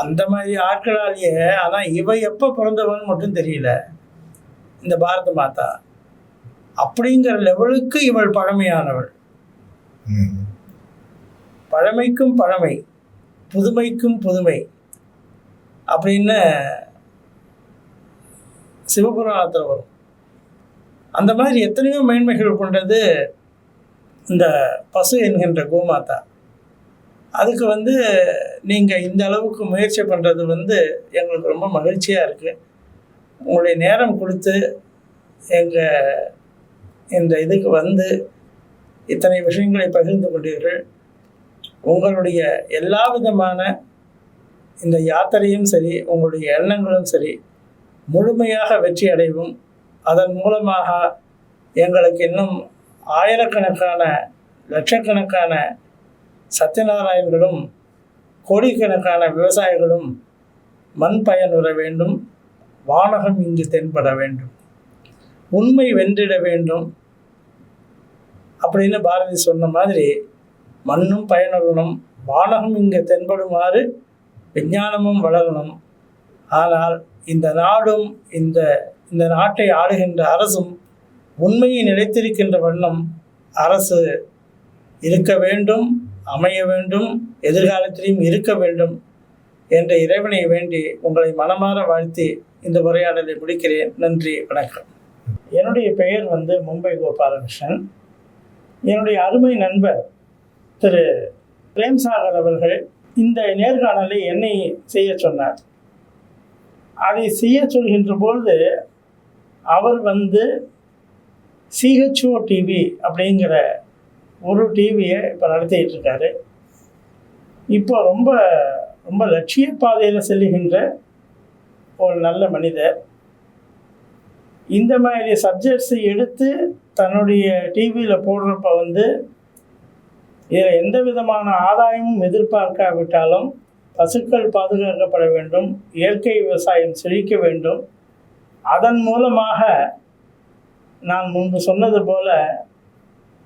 அந்த மாதிரி ஆட்களாலேயே, ஆனால் இவ எப்போ பிறந்தவன் மட்டும் தெரியல இந்த பாரத மாதா அப்படிங்கிற லெவலுக்கு இவள் பழமையானவள். பழமைக்கும் பழமை, புதுமைக்கும் புதுமை அப்படின்னு சிவபுராணத்தில் வரும். அந்த மாதிரி எத்தனையோ மேன்மைகள் கொண்டது இந்த பசு என்கின்ற கோமாதா. அதுக்கு நீங்கள் இந்த அளவுக்கு முயற்சி பண்ணுறது எங்களுக்கு ரொம்ப மகிழ்ச்சியாக இருக்குது. உங்களுடைய நேரம் கொடுத்து எங்கள் இந்த இதுக்கு இத்தனை விஷயங்களை பகிர்ந்து கொண்டீர்கள். உங்களுடைய எல்லா விதமான இந்த யாத்திரையும் சரி, உங்களுடைய எண்ணங்களும் சரி, முழுமையாக வெற்றி அடைவும். அதன் மூலமாக எங்களுக்கு இன்னும் ஆயிரக்கணக்கான லட்சக்கணக்கான சத்யநாராயணர்களும் கோடிக்கணக்கான விவசாயிகளும் மண் பயனுற வேண்டும். வானகம் இங்கு தென்பட வேண்டும், உண்மை வென்றிட வேண்டும் அப்படின்னு பாரதி சொன்ன மாதிரி மண்ணும் பயனுறணும், வானகம் இங்கு தென்படுமாறு விஞ்ஞானமும் வளரணும். ஆனால் இந்த நாடும் இந்த நாட்டை ஆளுகின்ற அரசும் உண்மையை நிலைத்திருக்கின்ற வண்ணம் அரசு இருக்க வேண்டும், அமைய வேண்டும், எதிர்காலத்திலையும் இருக்க வேண்டும் என்ற இறைவனை வேண்டி உங்களை மனமாற வாழ்த்தி இந்த உரையாடலை முடிக்கிறேன். நன்றி, வணக்கம். என்னுடைய பெயர் மும்பை கோபாலகிருஷ்ணன். என்னுடைய அருமை நண்பர் திரு பிரேம்சாகர் அவர்கள் இந்த நேர்காணலை என்னை செய்ய சொன்னார். அதை செய்ய சொல்கின்ற பொழுது அவர் CHO டிவி அப்படிங்கிற ஒரு டிவியை இப்போ நடத்திட்டு இருக்காரு. இப்போ ரொம்ப ரொம்ப லட்சிய பாதையில் செல்லுகின்ற ஒரு நல்ல மனிதர். இந்த மாதிரி சப்ஜெக்ட்ஸை எடுத்து தன்னுடைய டிவியில் போடுறப்ப இதில் எந்த விதமான ஆதாயமும் எதிர்பார்க்காவிட்டாலும் பசுக்கள் பாதுகாக்கப்பட வேண்டும், இயற்கை விவசாயம் செழிக்க வேண்டும், அதன் மூலமாக நான் முன்பு சொன்னது போல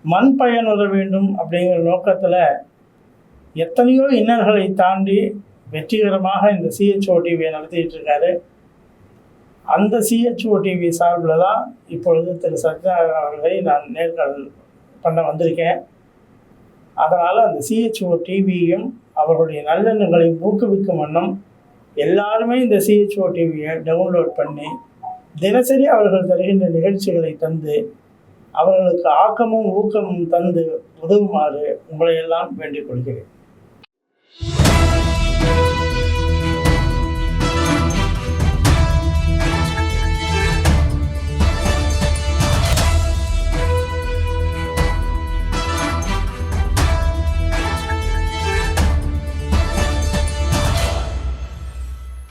மண் பயனுற வேண்டும் அப்படிங்கிற நோக்கத்தில் எத்தனையோ இன்னல்களை தாண்டி வெற்றிகரமாக இந்த CHO டிவியை நடத்திட்டு இருக்காரு. அந்த CHO டிவி சார்பில் தான் இப்பொழுது திரு சத்யநாராயணன் அவர்களை நான் நேர்காணல் பண்ண வந்திருக்கேன். அதனால் அந்த CHO டிவியும் அவர்களுடைய நல்லெண்ணங்களை ஊக்குவிக்கும் வண்ணம் எல்லாருமே இந்த CHO டிவியை டவுன்லோட் பண்ணி தினசரி அவர்கள் தருகின்ற நிகழ்ச்சிகளை தந்து அவர்களுக்கு ஆக்கமும் ஊக்கமும் தந்து உதவுமாறு உங்களை எல்லாம் வேண்டிக் கொள்கிறேன்.